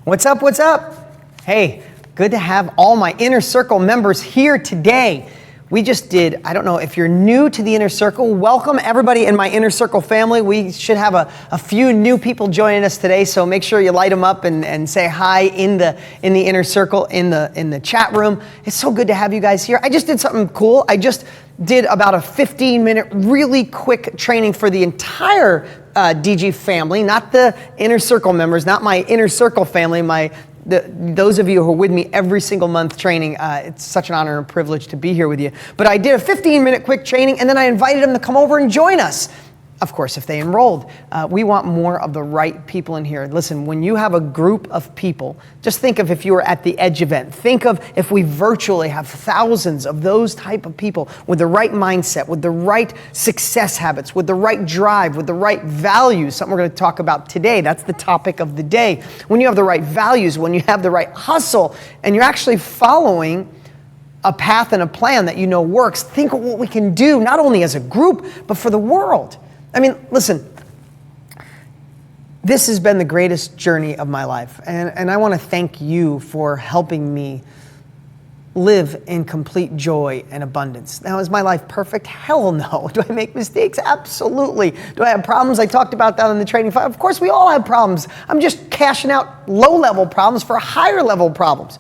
What's up? What's up? Hey, good to have all my Inner Circle members here today. We just did, I don't know if you're new to the Inner Circle, welcome everybody in my Inner Circle family. We should have a few new people joining us today, so make sure you light them up and say hi in the Inner Circle, in the chat room. It's so good to have you guys here. I just did something cool. I just did about a 15-minute, really quick training for the entire DG family, not the Inner Circle members, not my Inner Circle family, those of you who are with me every single month training. It's such an honor and privilege to be here with you. But I did a 15-minute quick training, and then I invited them to come over and join us. Of course, if they enrolled. We want more of the right people in here. Listen, when you have a group of people, just think of if you were at the Edge event. Think of if we virtually have thousands of those type of people with the right mindset, with the right success habits, with the right drive, with the right values, something we're going to talk about today. That's the topic of the day. When you have the right values, when you have the right hustle, and you're actually following a path and a plan that you know works, think of what we can do, not only as a group, but for the world. I mean, listen, this has been the greatest journey of my life, and I want to thank you for helping me live in complete joy and abundance. Now, is my life perfect? Hell no. Do I make mistakes? Absolutely. Do I have problems? I talked about that in the training file. Of course, we all have problems. I'm just cashing out low-level problems for higher-level problems.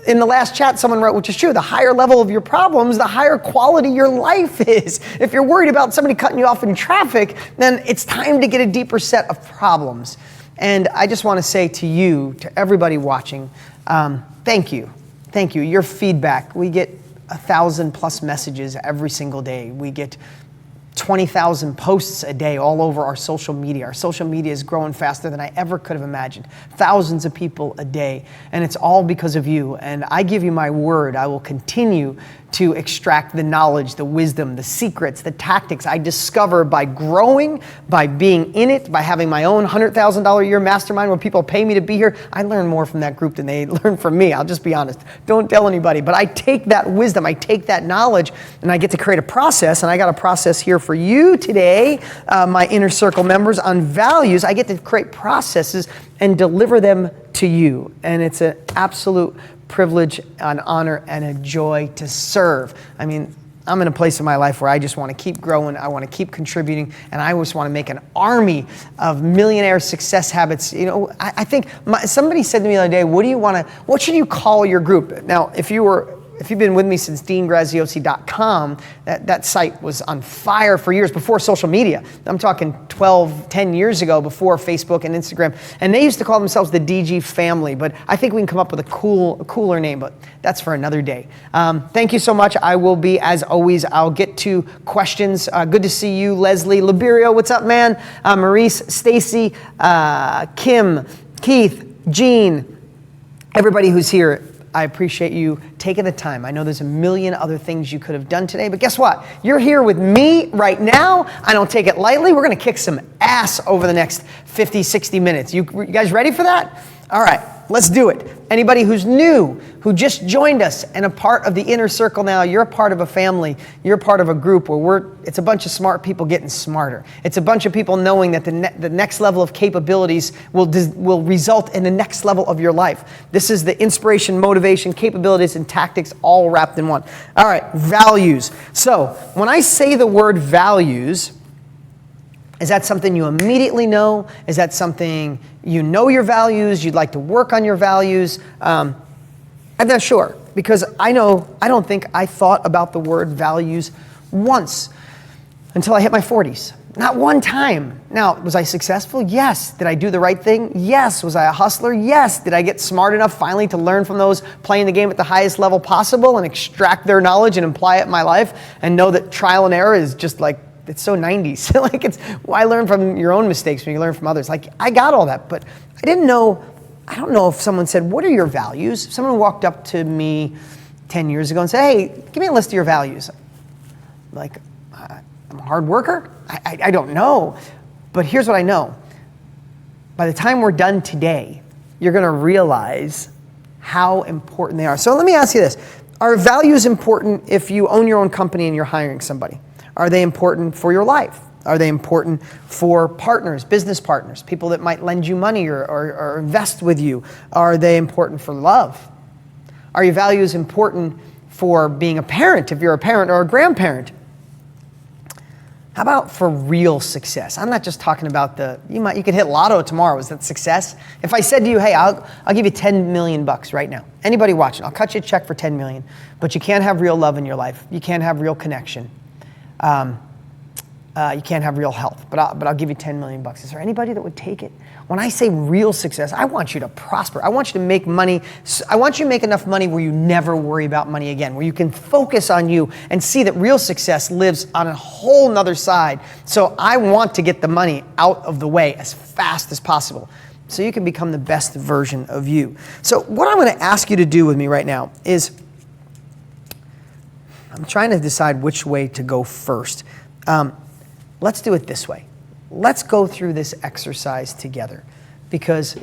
In the last chat, someone wrote, which is true, the higher level of your problems, the higher quality your life is. If you're worried about somebody cutting you off in traffic, then it's time to get a deeper set of problems. And I just want to say to you, to everybody watching, thank you. Thank you. Your feedback. We get 1,000+ messages every single day. We get 20,000 posts a day all over our social media. Our social media is growing faster than I ever could have imagined. Thousands of people a day, and it's all because of you. And I give you my word, I will continue to extract the knowledge, the wisdom, the secrets, the tactics I discover by growing, by being in it, by having my own $100,000 a year mastermind where people pay me to be here. I learn more from that group than they learn from me. I'll just be honest. Don't tell anybody. But I take that wisdom, I take that knowledge, and I get to create a process. And I got a process here for you today, my Inner Circle members, on values. I get to create processes and deliver them to you. And it's an absolute privilege, an honor, and a joy to serve. I mean, I'm in a place in my life where I just want to keep growing, I want to keep contributing, and I just want to make an army of millionaire success habits. You know, I think somebody said to me the other day, what should you call your group? Now, if you've been with me since deangraziosi.com, that site was on fire for years before social media. I'm talking 10 years ago, before Facebook and Instagram. And they used to call themselves the DG family, but I think we can come up with a cooler name, but that's for another day. Thank you so much. I will be, as always, I'll get to questions. Good to see you, Leslie. Liberio, what's up, man? Maurice, Stacy, Kim, Keith, Jean, everybody who's here. I appreciate you taking the time. I know there's a million other things you could have done today, but guess what? You're here with me right now. I don't take it lightly. We're going to kick some ass over the next 50, 60 minutes. You guys ready for that? All right, let's do it. Anybody who's new, who just joined us and a part of the Inner Circle now, you're a part of a family, you're a part of a group where it's a bunch of smart people getting smarter. It's a bunch of people knowing that the next level of capabilities will result in the next level of your life. This is the inspiration, motivation, capabilities, and tactics all wrapped in one. All right, values. So when I say the word values, is that something you immediately know? Is that something you know your values? You'd like to work on your values? I'm not sure, because I don't think I thought about the word values once until I hit my 40s. Not one time. Now, was I successful? Yes. Did I do the right thing? Yes. Was I a hustler? Yes. Did I get smart enough finally to learn from those playing the game at the highest level possible and extract their knowledge and apply it in my life and know that trial and error is just like, it's so 90s. I learn from your own mistakes when you learn from others. Like, I got all that, but I don't know if someone said, what are your values? If someone walked up to me 10 years ago and said, hey, give me a list of your values. Like, I'm a hard worker? I don't know. But here's what I know. By the time we're done today, you're going to realize how important they are. So let me ask you this. Are values important if you own your own company and you're hiring somebody? Are they important for your life? Are they important for partners, business partners, people that might lend you money or invest with you? Are they important for love? Are your values important for being a parent, if you're a parent or a grandparent? How about for real success? I'm not just talking about you could hit lotto tomorrow. Is that success? If I said to you, hey, I'll give you 10 million bucks right now. Anybody watching, I'll cut you a check for 10 million, but you can't have real love in your life. You can't have real connection. You can't have real health, but I'll give you 10 million bucks. Is there anybody that would take it? When I say real success, I want you to prosper. I want you to make money. I want you to make enough money where you never worry about money again, where you can focus on you and see that real success lives on a whole nother side. So I want to get the money out of the way as fast as possible so you can become the best version of you. So what I'm going to ask you to do with me right now is I'm trying to decide which way to go first. Let's do it this way. Let's go through this exercise together, because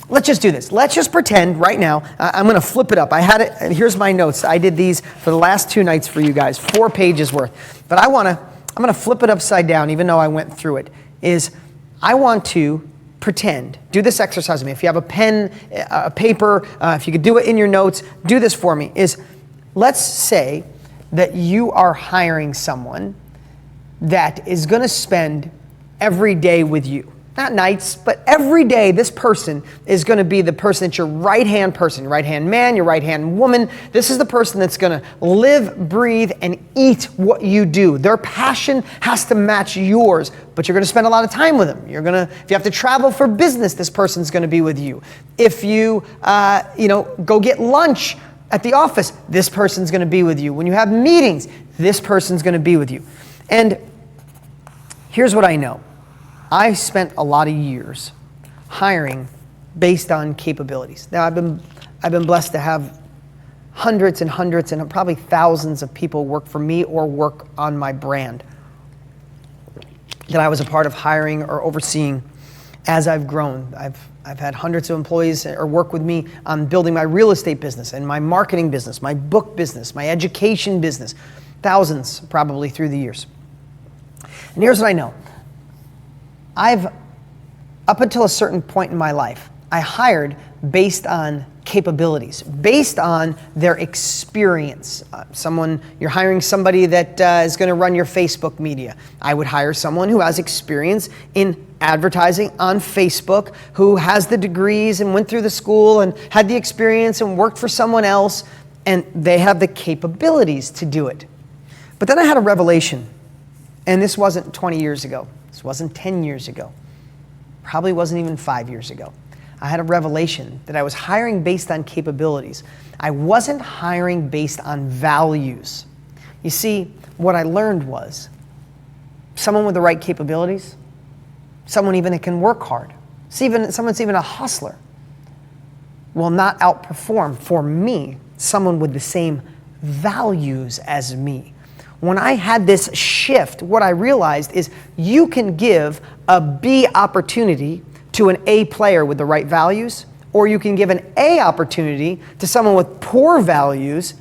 let's just do this. Let's just pretend right now. I'm going to flip it up. I had it, and here's my notes. I did these for the last 2 nights for you guys, 4 pages worth. But I'm going to flip it upside down, even though I went through it. I want to pretend. Do this exercise with me. If you have a pen, a paper, if you could do it in your notes, do this for me. Let's say that you are hiring someone that is going to spend every day with you. Not nights, but every day this person is going to be the person that's your right-hand person, your right-hand man, your right-hand woman. This is the person that's going to live, breathe, and eat what you do. Their passion has to match yours, but you're going to spend a lot of time with them. If you have to travel for business, this person's going to be with you. If you, go get lunch at the office, this person's going to be with you. When you have meetings, this person's going to be with you. And here's what I know. I spent a lot of years hiring based on capabilities. Now, I've been blessed to have hundreds and hundreds and probably thousands of people work for me or work on my brand that I was a part of hiring or overseeing as I've grown. I've had hundreds of employees or work with me on building my real estate business and my marketing business, my book business, my education business, thousands probably through the years. And here's what I know. Up until a certain point in my life, I hired based on capabilities, based on their experience. You're hiring somebody that is going to run your Facebook media. I would hire someone who has experience in advertising on Facebook, who has the degrees and went through the school and had the experience and worked for someone else, and they have the capabilities to do it. But then I had a revelation. And this wasn't 20 years ago. This wasn't 10 years ago. Probably wasn't even 5 years ago. I had a revelation that I was hiring based on capabilities. I wasn't hiring based on values. You see, what I learned was someone with the right capabilities, someone even that can work hard, someone's even a hustler, will not outperform, for me, someone with the same values as me. When I had this shift, what I realized is you can give a B opportunity to an A player with the right values, or you can give an A opportunity to someone with poor values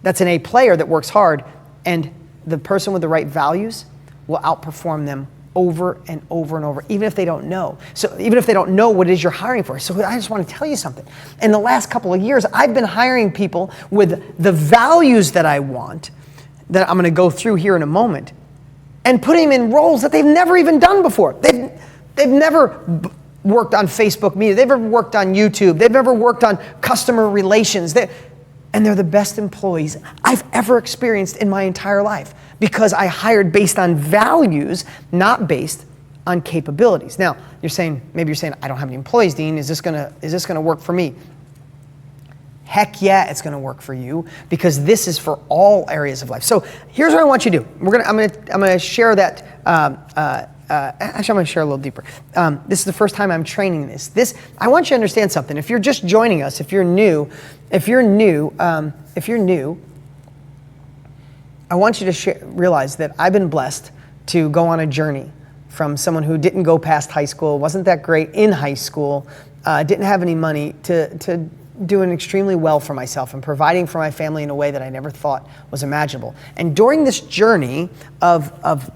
that's an A player that works hard, and the person with the right values will outperform them over and over and over, even if they don't know. So even if they don't know what it is you're hiring for. So I just want to tell you something. In the last couple of years, I've been hiring people with the values that I want, that I'm going to go through here in a moment, and putting them in roles that they've never even done before. They've never worked on Facebook media. They've never worked on YouTube. They've never worked on customer relations. And they're the best employees I've ever experienced in my entire life, because I hired based on values, not based on capabilities. Now, maybe you're saying, I don't have any employees, Dean. Is this gonna work for me? Heck yeah, it's going to work for you, because this is for all areas of life. So here's what I want you to do. I'm going to share that. Actually, I'm going to share a little deeper. This is the first time I'm training this. I want you to understand something. If you're just joining us, if you're new, I want you to realize that I've been blessed to go on a journey from someone who didn't go past high school, wasn't that great in high school, didn't have any money, to doing extremely well for myself and providing for my family in a way that I never thought was imaginable. And during this journey of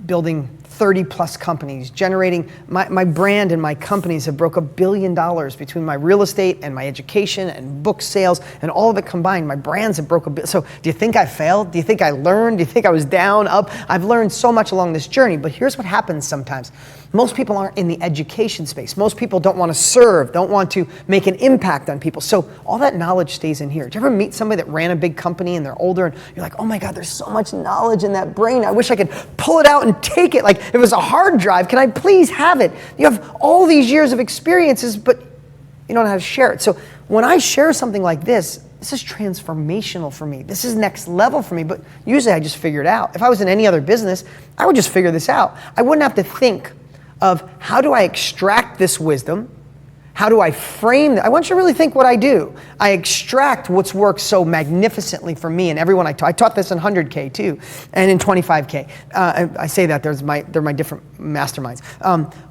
building 30 plus companies, generating, my brand and my companies have broke $1 billion between my real estate and my education and book sales and all of it combined. My brands have broke $1 billion. So do you think I failed? Do you think I learned? Do you think I was down, up? I've learned so much along this journey, but here's what happens sometimes. Most people aren't in the education space. Most people don't want to serve, don't want to make an impact on people. So all that knowledge stays in here. Do you ever meet somebody that ran a big company and they're older and you're like, oh my God, there's so much knowledge in that brain. I wish I could pull it out and take it. Like if it was a hard drive, can I please have it? You have all these years of experiences, but you don't know how to share it. So when I share something like this is transformational for me. This is next level for me, but usually I just figure it out. If I was in any other business, I would just figure this out. I wouldn't have to think of how do I extract this wisdom? How do I frame that? I want you to really think what I do. I extract what's worked so magnificently for me and everyone I taught. I taught this in 100K too, and in 25K. I say that they're my different masterminds.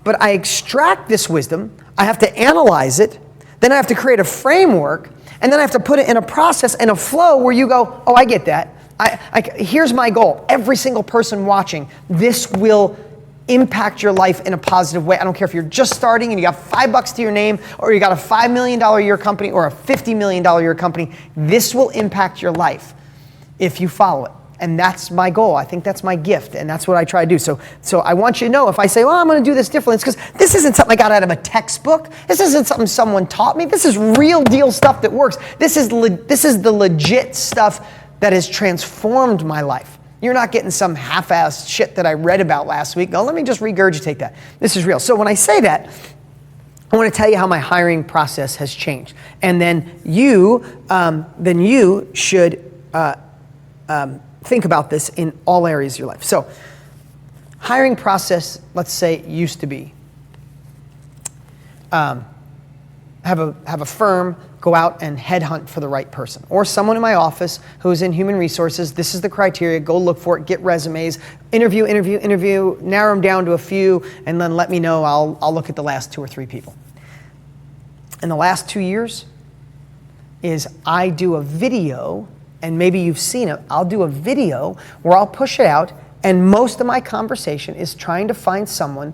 But I extract this wisdom. I have to analyze it. Then I have to create a framework, and then I have to put it in a process and a flow where you go, oh, I get that. Here's my goal. Every single person watching, this will impact your life in a positive way. I don't care if you're just starting and you got $5 to your name, or you got a $5 million a year company or a $50 million a year company. This will impact your life if you follow it. And that's my goal. I think that's my gift, and that's what I try to do. So I want you to know, if I say, well, I'm going to do this differently, it's because this isn't something I got out of a textbook. This isn't something someone taught me. This is real deal stuff that works. This is the legit stuff that has transformed my life. You're not getting some half-assed shit that I read about last week. No, let me just regurgitate that. This is real. So when I say that, I want to tell you how my hiring process has changed. And then you should think about this in all areas of your life. So hiring process, let's say, used to be have a firm go out and headhunt for the right person. Or someone in my office who's in human resources, this is the criteria, go look for it, get resumes, interview, narrow them down to a few, and then let me know, I'll look at the last 2 or 3 people. In the last 2 years is I do a video, and maybe you've seen it, I'll do a video where I'll push it out, and most of my conversation is trying to find someone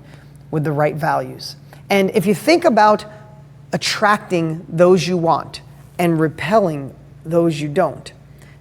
with the right values. And if you think about attracting those you want and repelling those you don't,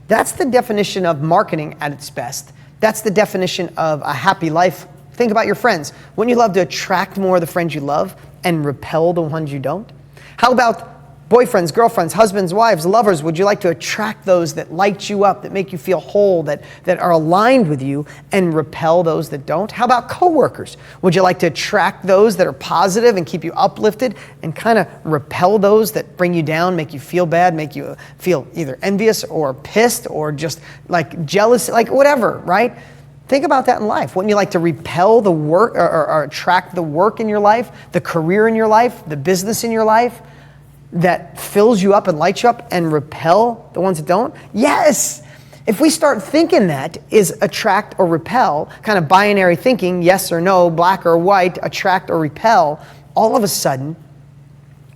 that's the definition of marketing at its best. That's the definition of a happy life. Think about your friends. Wouldn't you love to attract more of the friends you love and repel the ones you don't? How about boyfriends, girlfriends, husbands, wives, lovers? Would you like to attract those that light you up, that make you feel whole, that are aligned with you, and repel those that don't? How about coworkers? Would you like to attract those that are positive and keep you uplifted, and kind of repel those that bring you down, make you feel bad, make you feel either envious or pissed or just like jealous, like whatever, right? Think about that in life. Wouldn't you like to repel the work or attract the work in your life, the career in your life, the business in your life that fills you up and lights you up, and repel the ones that don't? Yes. If we start thinking that is attract or repel, kind of binary thinking, yes or no, black or white, attract or repel, all of a sudden,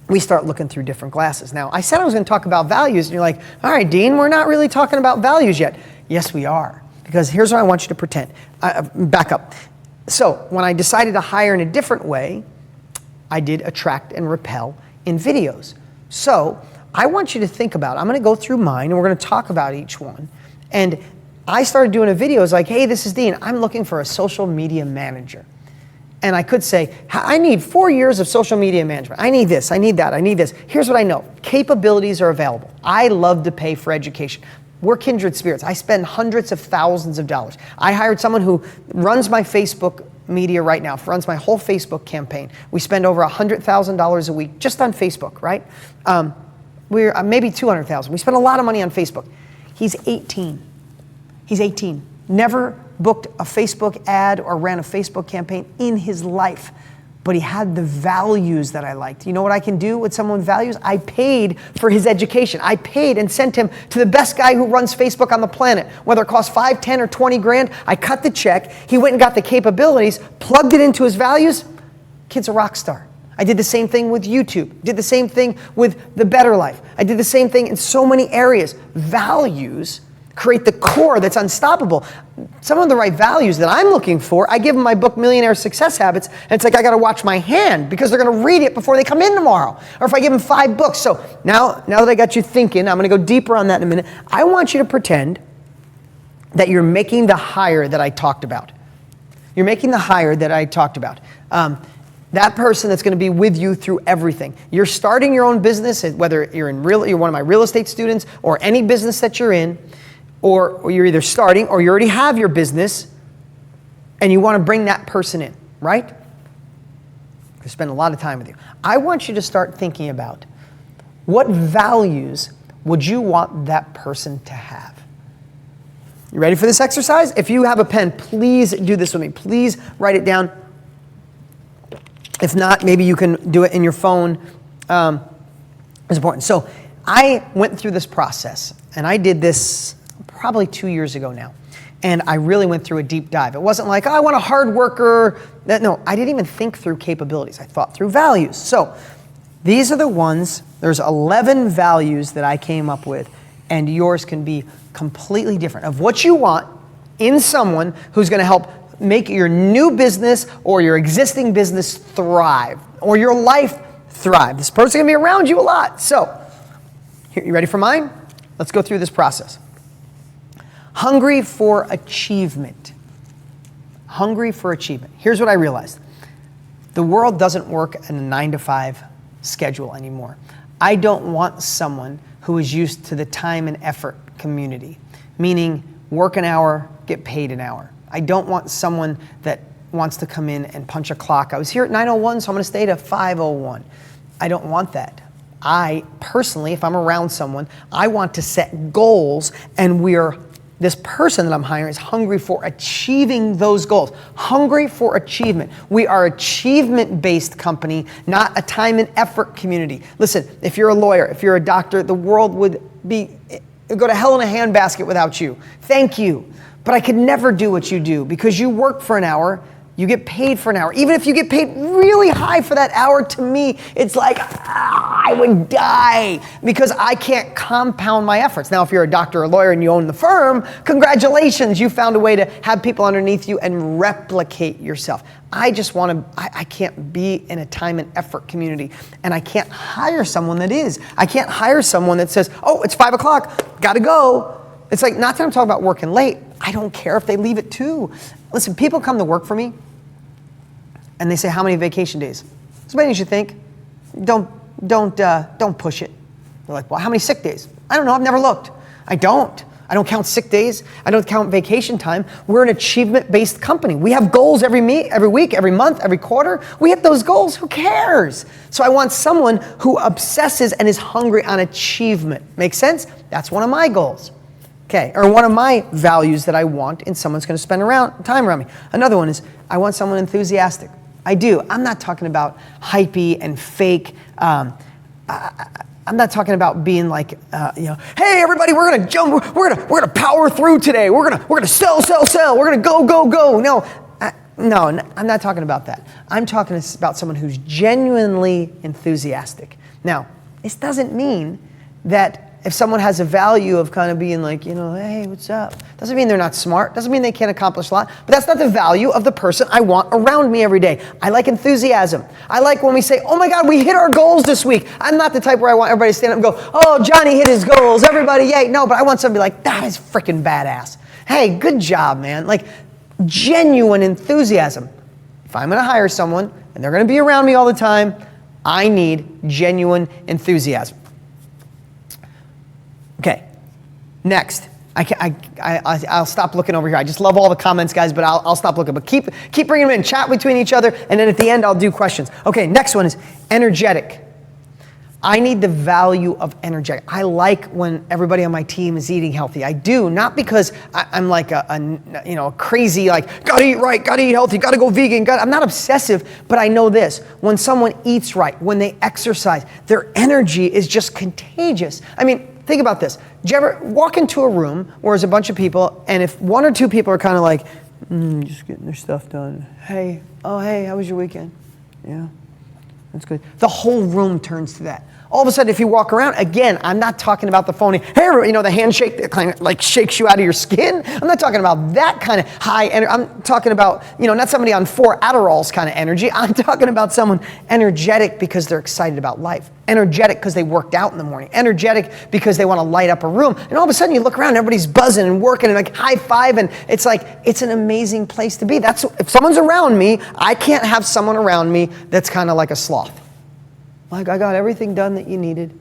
we start looking through different glasses. Now, I said I was going to talk about values, and you're like, all right, Dean, we're not really talking about values yet. Yes, we are. Because here's what I want you to pretend. Back up. So when I decided to hire in a different way, I did attract and repel in videos. So I want you to think about, I'm going to go through mine and we're going to talk about each one. And I started doing a video. It's like, hey, this is Dean. I'm looking for a social media manager. And I could say, I need 4 years of social media management. I need this, I need that, I need this. Here's what I know. Capabilities are available. I love to pay for education. We're kindred spirits. I spend hundreds of thousands of dollars. I hired someone who runs my Facebook media right now, runs my whole Facebook campaign. We spend over $100,000 a week just on Facebook, right? We're maybe $200,000. We spend a lot of money on Facebook. He's 18. He's 18. Never booked a Facebook ad or ran a Facebook campaign in his life. But he had the values that I liked. You know what I can do with someone with values? I paid for his education. I paid and sent him to the best guy who runs Facebook on the planet. Whether it costs 5, 10, or 20 grand, I cut the check. He went and got the capabilities, plugged it into his values. Kid's a rock star. I did the same thing with YouTube. Did the same thing with The Better Life. I did the same thing in so many areas. Values create the core that's unstoppable. Some of the right values that I'm looking for, I give them my book, Millionaire Success Habits, and it's like I got to watch my hand because they're going to read it before they come in tomorrow. Or if I give them 5 books. So now that I got you thinking, I'm going to go deeper on that in a minute. I want you to pretend that you're making the hire that I talked about. You're making the hire that I talked about. That person that's going to be with you through everything. You're starting your own business, whether you're one of my real estate students or any business that you're in, or you're either starting or you already have your business and you want to bring that person in, right? I spend a lot of time with you. I want you to start thinking about what values would you want that person to have? You ready for this exercise? If you have a pen, please do this with me. Please write it down. If not, maybe you can do it in your phone. It's important. So I went through this process, and I did this probably 2 years ago now. And I really went through a deep dive. It wasn't like, oh, I want a hard worker. No, I didn't even think through capabilities. I thought through values. So these are the ones, there's 11 values that I came up with, and yours can be completely different of what you want in someone who's going to help make your new business or your existing business thrive or your life thrive. This person's going to be around you a lot. So, you ready for mine? Let's go through this process. Hungry for achievement. Hungry for achievement. Here's what I realized. The world doesn't work in a 9-to-5 schedule anymore. I don't want someone who is used to the time and effort community, meaning work an hour, get paid an hour. I don't want someone that wants to come in and punch a clock. I was here at 9:01, so I'm going to stay to 5:01. I don't want that. I personally, if I'm around someone, I want to set goals, and this person that I'm hiring is hungry for achieving those goals. Hungry for achievement. We are an achievement-based company, not a time and effort community. Listen, if you're a lawyer, if you're a doctor, the world would go to hell in a handbasket without you. Thank you. But I could never do what you do because you work for an hour, you get paid for an hour. Even if you get paid really high for that hour, to me, it's like, I would die because I can't compound my efforts. Now, if you're a doctor or a lawyer and you own the firm, congratulations, you found a way to have people underneath you and replicate yourself. I can't be in a time and effort community, and I can't hire someone that is. I can't hire someone that says, oh, it's 5 o'clock, gotta go. It's like, not that I'm talking about working late. I don't care if they leave at 2. Listen, people come to work for me and they say, how many vacation days? As many as you think. Don't push it. They're like, well, how many sick days? I don't know, I've never looked. I don't count sick days. I don't count vacation time. We're an achievement-based company. We have goals every week, every month, every quarter. We hit those goals, who cares? So I want someone who obsesses and is hungry on achievement. Make sense? That's one of my goals. Okay, or one of my values that I want in someone's going to spend time around me. Another one is I want someone enthusiastic. I do. I'm not talking about hypey and fake. I'm not talking about being like, hey everybody, we're gonna jump, we're gonna power through today. We're gonna sell. We're gonna go. No, I'm not talking about that. I'm talking about someone who's genuinely enthusiastic. Now, this doesn't mean that if someone has a value of kind of being like, hey, what's up? Doesn't mean they're not smart. Doesn't mean they can't accomplish a lot. But that's not the value of the person I want around me every day. I like enthusiasm. I like when we say, oh my God, we hit our goals this week. I'm not the type where I want everybody to stand up and go, oh, Johnny hit his goals. Everybody, yay. No, but I want somebody like, that is freaking badass. Hey, good job, man. Like genuine enthusiasm. If I'm going to hire someone and they're going to be around me all the time, I need genuine enthusiasm. Okay, next. I'll stop looking over here. I just love all the comments, guys, but I'll stop looking. But keep bringing them in, chat between each other, and then at the end I'll do questions. Okay, next one is energetic. I need the value of energetic. I like when everybody on my team is eating healthy. I do, not because I'm like a crazy, like, gotta eat right, gotta eat healthy, gotta go vegan. I'm not obsessive, but I know this. When someone eats right, when they exercise, their energy is just contagious. I mean, think about this. Did you ever walk into a room where there's a bunch of people, and if 1 or 2 people are kind of like, just getting their stuff done. Hey, how was your weekend? Yeah. That's good. The whole room turns to that. All of a sudden, if you walk around, again, I'm not talking about the phony, hey, the handshake that kind of like shakes you out of your skin. I'm not talking about that kind of high energy. I'm talking about, not somebody on 4 Adderalls kind of energy. I'm talking about someone energetic because they're excited about life. Energetic because they worked out in the morning. Energetic because they want to light up a room. And all of a sudden, you look around, everybody's buzzing and working and like high five, and it's like, it's an amazing place to be. If someone's around me, I can't have someone around me that's kind of like a sloth. Like, I got everything done that you needed.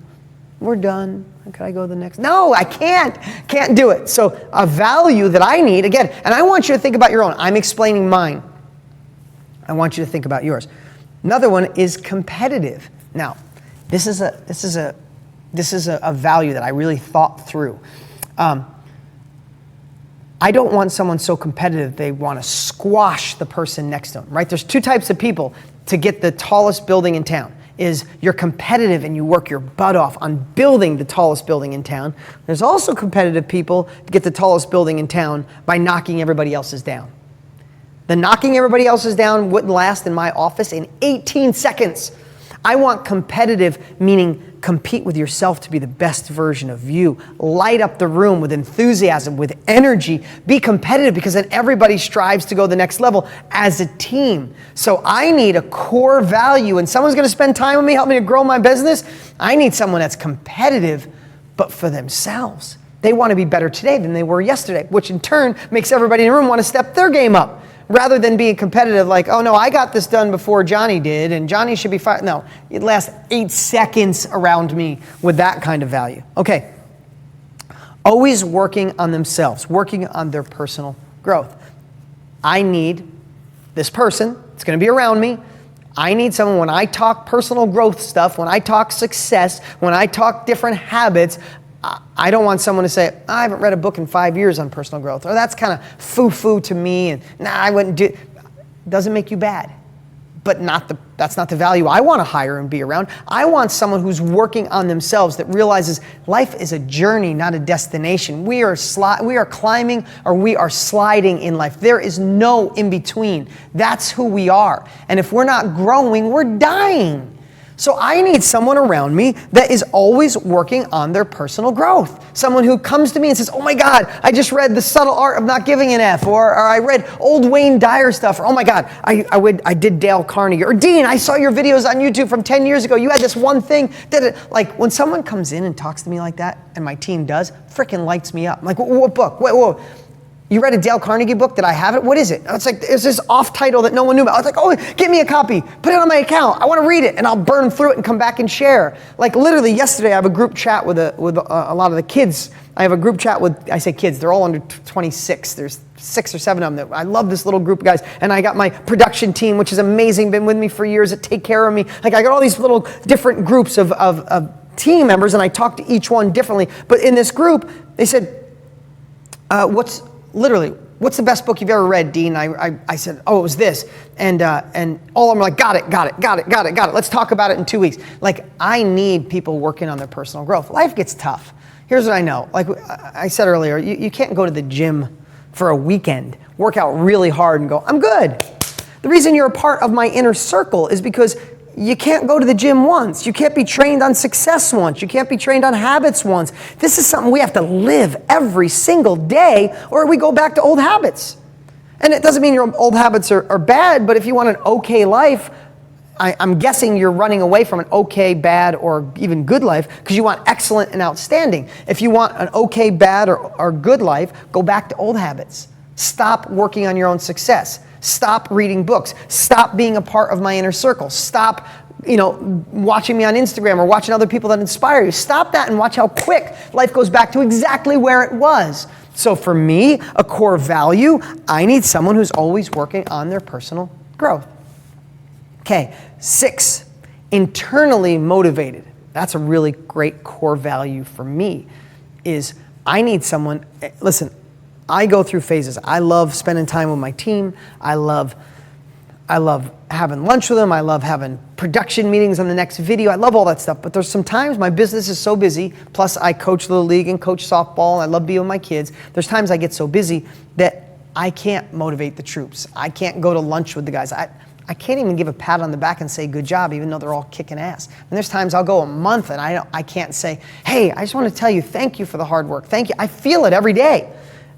We're done. Can I go to the next? No, I can't do it. So a value that I need, again, and I want you to think about your own. I'm explaining mine. I want you to think about yours. Another one is competitive. Now, this is a value that I really thought through. I don't want someone so competitive they want to squash the person next to them, right? There's 2 types of people to get the tallest building in town. Is you're competitive and you work your butt off on building the tallest building in town. There's also competitive people to get the tallest building in town by knocking everybody else's down. The knocking everybody else's down wouldn't last in my office in 18 seconds. I want competitive, meaning compete with yourself to be the best version of you. Light up the room with enthusiasm, with energy. Be competitive because then everybody strives to go the next level as a team. So I need a core value, and someone's going to spend time with me, help me to grow my business. I need someone that's competitive, but for themselves. They want to be better today than they were yesterday, which in turn makes everybody in the room want to step their game up. Rather than being competitive like, oh no, I got this done before Johnny did, and Johnny should be fine. No, it lasts 8 seconds around me with that kind of value. Okay, always working on themselves, working on their personal growth. I need this person, it's gonna be around me. I need someone, when I talk personal growth stuff, when I talk success, when I talk different habits, I don't want someone to say, I haven't read a book in 5 years on personal growth, or that's kind of foo-foo to me, and I wouldn't do it. Doesn't make you bad, but that's not the value I want to hire and be around. I want someone who's working on themselves, that realizes life is a journey, not a destination. We are climbing, or we are sliding in life. There is no in between. That's who we are. And if we're not growing, we're dying. So I need someone around me that is always working on their personal growth. Someone who comes to me and says, oh my God, I just read The Subtle Art of Not Giving an F, or I read old Wayne Dyer stuff, or oh my God, I did Dale Carnegie, or Dean, I saw your videos on YouTube from 10 years ago. You had this one thing. Like when someone comes in and talks to me like that, and my team does, freaking lights me up. I'm like, what book? Whoa. You read a Dale Carnegie book? Did I have it? What is it? It's like, it's this off title that no one knew about. I was like, oh, get me a copy. Put it on my account. I want to read it, and I'll burn through it and come back and share. Like literally yesterday, I have a group chat with a lot of the kids. I have a group chat with, I say kids, they're all under 26. There's 6 or 7 of them. I love this little group of guys. And I got my production team, which is amazing, been with me for years, that take care of me. Like I got all these little different groups of team members, and I talk to each one differently. But in this group, they said, what's the best book you've ever read, Dean? I said, oh, it was this. And all of them are like, got it. Let's talk about it in 2 weeks. Like, I need people working on their personal growth. Life gets tough. Here's what I know. Like I said earlier, you can't go to the gym for a weekend, work out really hard and go, I'm good. The reason you're a part of my inner circle is because you can't go to the gym once. You can't be trained on success once. You can't be trained on habits once. This is something we have to live every single day, or we go back to old habits. And it doesn't mean your old habits are bad, but if you want an okay life, I'm guessing you're running away from an okay, bad, or even good life because you want excellent and outstanding. If you want an okay, bad, or good life, go back to old habits. Stop working on your own success. Stop reading books. Stop being a part of my inner circle. Stop, watching me on Instagram or watching other people that inspire you. Stop that and watch how quick life goes back to exactly where it was. So for me, a core value, I need someone who's always working on their personal growth. Okay, 6, internally motivated. That's a really great core value for me, is I need someone, listen, I go through phases. I love spending time with my team. I love having lunch with them. I love having production meetings on the next video. I love all that stuff. But there's some times my business is so busy, plus I coach Little League and coach softball, and I love being with my kids. There's times I get so busy that I can't motivate the troops. I can't go to lunch with the guys. I I can't even give a pat on the back and say good job, even though they're all kicking ass. And there's times I'll go a month and I can't say, hey, I just want to tell you, thank you for the hard work. Thank you. I feel it every day.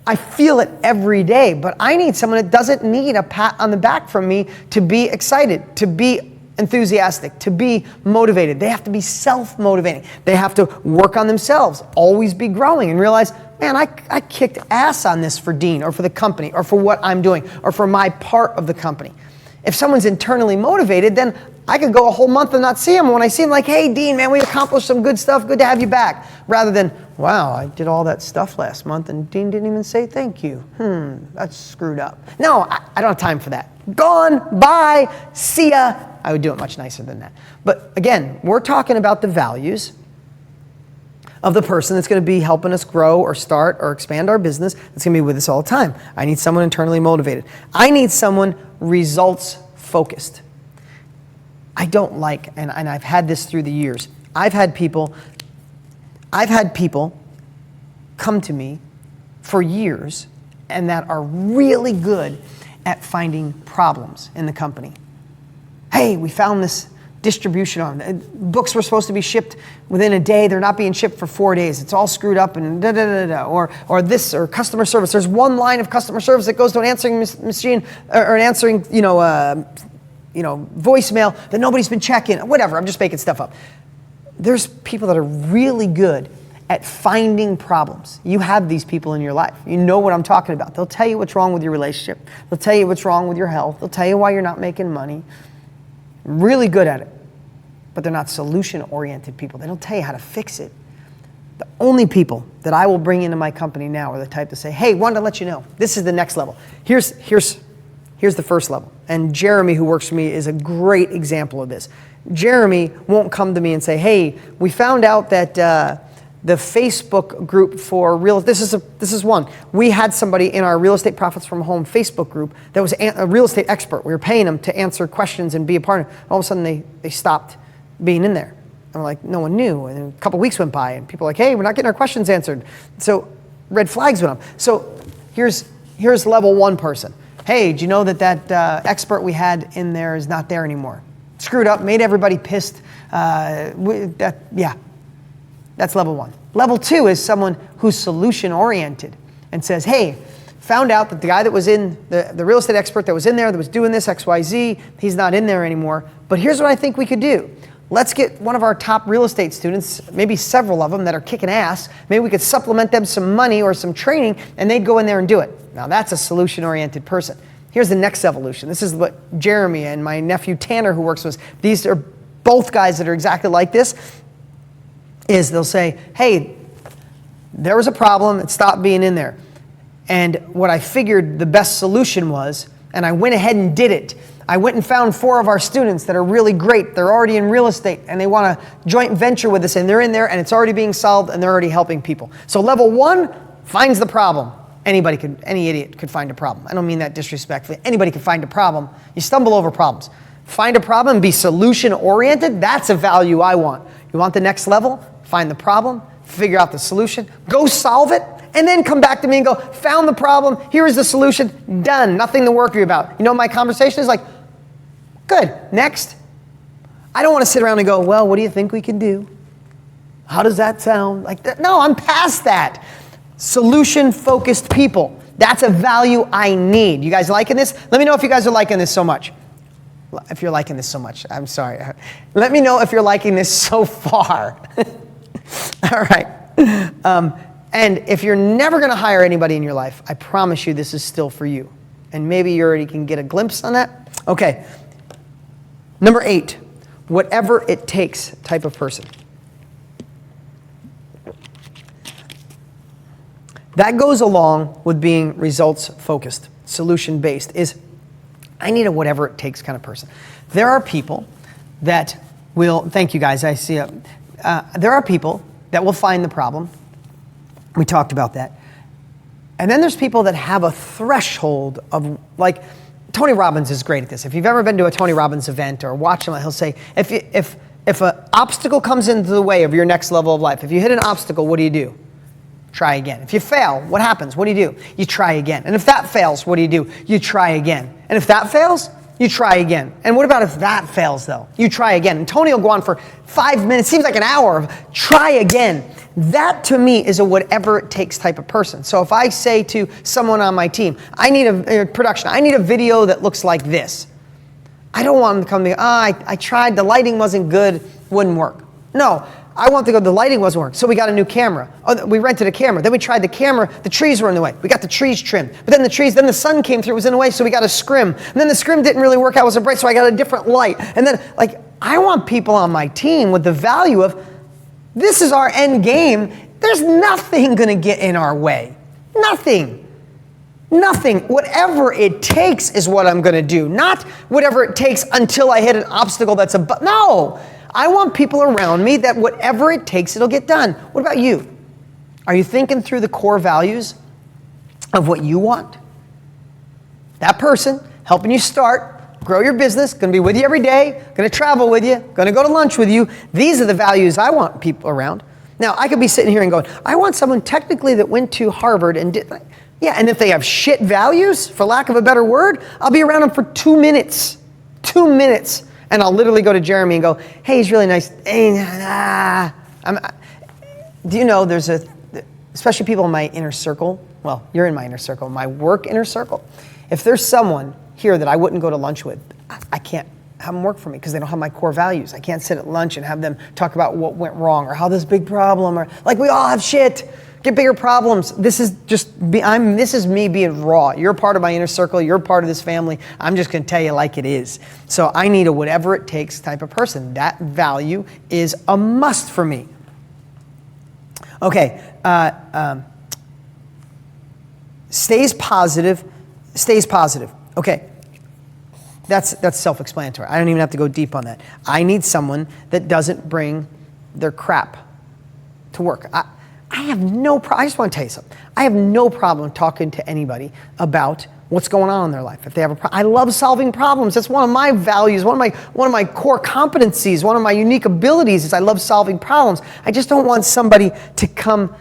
I feel it every day, but I need someone that doesn't need a pat on the back from me to be excited, to be enthusiastic, to be motivated. They have to be self-motivating. They have to work on themselves, always be growing and realize, man, I kicked ass on this for Dean or for the company or for what I'm doing or for my part of the company. If someone's internally motivated, then I could go a whole month and not see them. When I see them, like, hey, Dean, man, we accomplished some good stuff. Good to have you back. Rather than, wow, I did all that stuff last month and Dean didn't even say thank you. That's screwed up. No, I don't have time for that. Gone, bye, see ya. I would do it much nicer than that. But again, we're talking about the values of the person that's going to be helping us grow or start or expand our business, that's going to be with us all the time. I need someone internally motivated. I need someone results focused. I don't like, and I've had this through the years, I've had people come to me for years and that are really good at finding problems in the company. Hey, we found this distribution on. Books were supposed to be shipped within a day. They're not being shipped for 4 days. It's all screwed up and or this, or customer service. There's one line of customer service that goes to an answering machine or an answering, voicemail that nobody's been checking. Whatever, I'm just making stuff up. There's people that are really good at finding problems. You have these people in your life. You know what I'm talking about. They'll tell you what's wrong with your relationship. They'll tell you what's wrong with your health. They'll tell you why you're not making money. Really good at it. But they're not solution-oriented people. They don't tell you how to fix it. The only people that I will bring into my company now are the type to say, hey, wanted to let you know, this is the next level. Here's the first level. And Jeremy, who works for me, is a great example of this. Jeremy won't come to me and say, hey, we found out that the Facebook group for this is one. We had somebody in our Real Estate Profits from Home Facebook group that was a real estate expert. We were paying them to answer questions and be a part of it. All of a sudden they stopped being in there. And we're like, no one knew. And a couple weeks went by and people were like, hey, we're not getting our questions answered. So red flags went up. So here's level one person. Hey, do you know that expert we had in there is not there anymore? Screwed up, made everybody pissed. That's level one. Level two is someone who's solution oriented and says, hey, found out that the guy that was in, the real estate expert that was in there that was doing this XYZ, he's not in there anymore. But here's what I think we could do. Let's get one of our top real estate students, maybe several of them that are kicking ass. Maybe we could supplement them some money or some training and they'd go in there and do it. Now that's a solution oriented person. Here's the next evolution. This is what Jeremy and my nephew Tanner, who works with us, these are both guys that are exactly like this, is they'll say, hey, there was a problem, it stopped being in there. And what I figured the best solution was, and I went ahead and did it. I went and found 4 of our students that are really great. They're already in real estate and they want to joint venture with us and they're in there and it's already being solved and they're already helping people. So level one finds the problem. Any idiot could find a problem. I don't mean that disrespectfully. Anybody can find a problem. You stumble over problems. Find a problem, be solution oriented. That's a value I want. You want the next level? Find the problem, figure out the solution, go solve it, and then come back to me and go, found the problem, here is the solution, done, nothing to worry about. You know, my conversation is like, good, next. I don't want to sit around and go, well, what do you think we can do? How does that sound? Like that? No, I'm past that. Solution-focused people. That's a value I need. You guys liking this? Let me know if you guys are liking this so much. If you're liking this so much, I'm sorry. Let me know if you're liking this so far. All right. And if you're never going to hire anybody in your life, I promise you this is still for you. And maybe you already can get a glimpse on that. Okay. Number 8, whatever it takes type of person. That goes along with being results focused, solution based, is I need a whatever it takes kind of person. There are people that will, thank you guys, I see there are people that will find the problem. We talked about that. And then there's people that have a threshold of, like, Tony Robbins is great at this. If you've ever been to a Tony Robbins event or watched him, he'll say, if an obstacle comes into the way of your next level of life, if you hit an obstacle, what do? Try again. If you fail, what happens? What do? You try again. And if that fails, what do? You try again. And if that fails, You try again. And what about if that fails though? You try again. And Tony will go on for 5 minutes, seems like an hour of try again. That to me is a whatever it takes type of person. So if I say to someone on my team, I need a production, I need a video that looks like this. I don't want them to come to me, I tried, the lighting wasn't good, wouldn't work. No, I want to go, the lighting wasn't working, so we got a new camera. Oh, we rented a camera, then we tried the camera, the trees were in the way. We got the trees trimmed, but then the sun came through, it was in the way, so we got a scrim. And then the scrim didn't really work out, it wasn't bright, so I got a different light. And then, I want people on my team with the value of, this is our end game, there's nothing gonna get in our way. Nothing. Nothing. Whatever it takes is what I'm gonna do. Not whatever it takes until I hit an obstacle that's no. I want people around me that whatever it takes, it'll get done. What about you? Are you thinking through the core values of what you want? That person helping you start, grow your business, gonna be with you every day, gonna travel with you, gonna go to lunch with you. These are the values I want people around. Now, I could be sitting here and going, I want someone technically that went to Harvard and did, yeah, and if they have shit values, for lack of a better word, I'll be around them for 2 minutes. 2 minutes. And I'll literally go to Jeremy and go, hey, he's really nice. Do you know especially people in my inner circle, well, you're in my inner circle, my work inner circle. If there's someone here that I wouldn't go to lunch with, I can't have them work for me because they don't have my core values. I can't sit at lunch and have them talk about what went wrong or how this big problem or we all have shit. Get bigger problems. This is me being raw. You're part of my inner circle. You're part of this family. I'm just going to tell you like it is. So I need a whatever it takes type of person. That value is a must for me. Okay. Stays positive. Okay. That's self-explanatory. I don't even have to go deep on that. I need someone that doesn't bring their crap to work. I have no problem. I just want to tell you something. I have no problem talking to anybody about what's going on in their life. If they have a problem, I love solving problems. That's one of my values, one of my core competencies, one of my unique abilities is I love solving problems. I just don't want somebody to come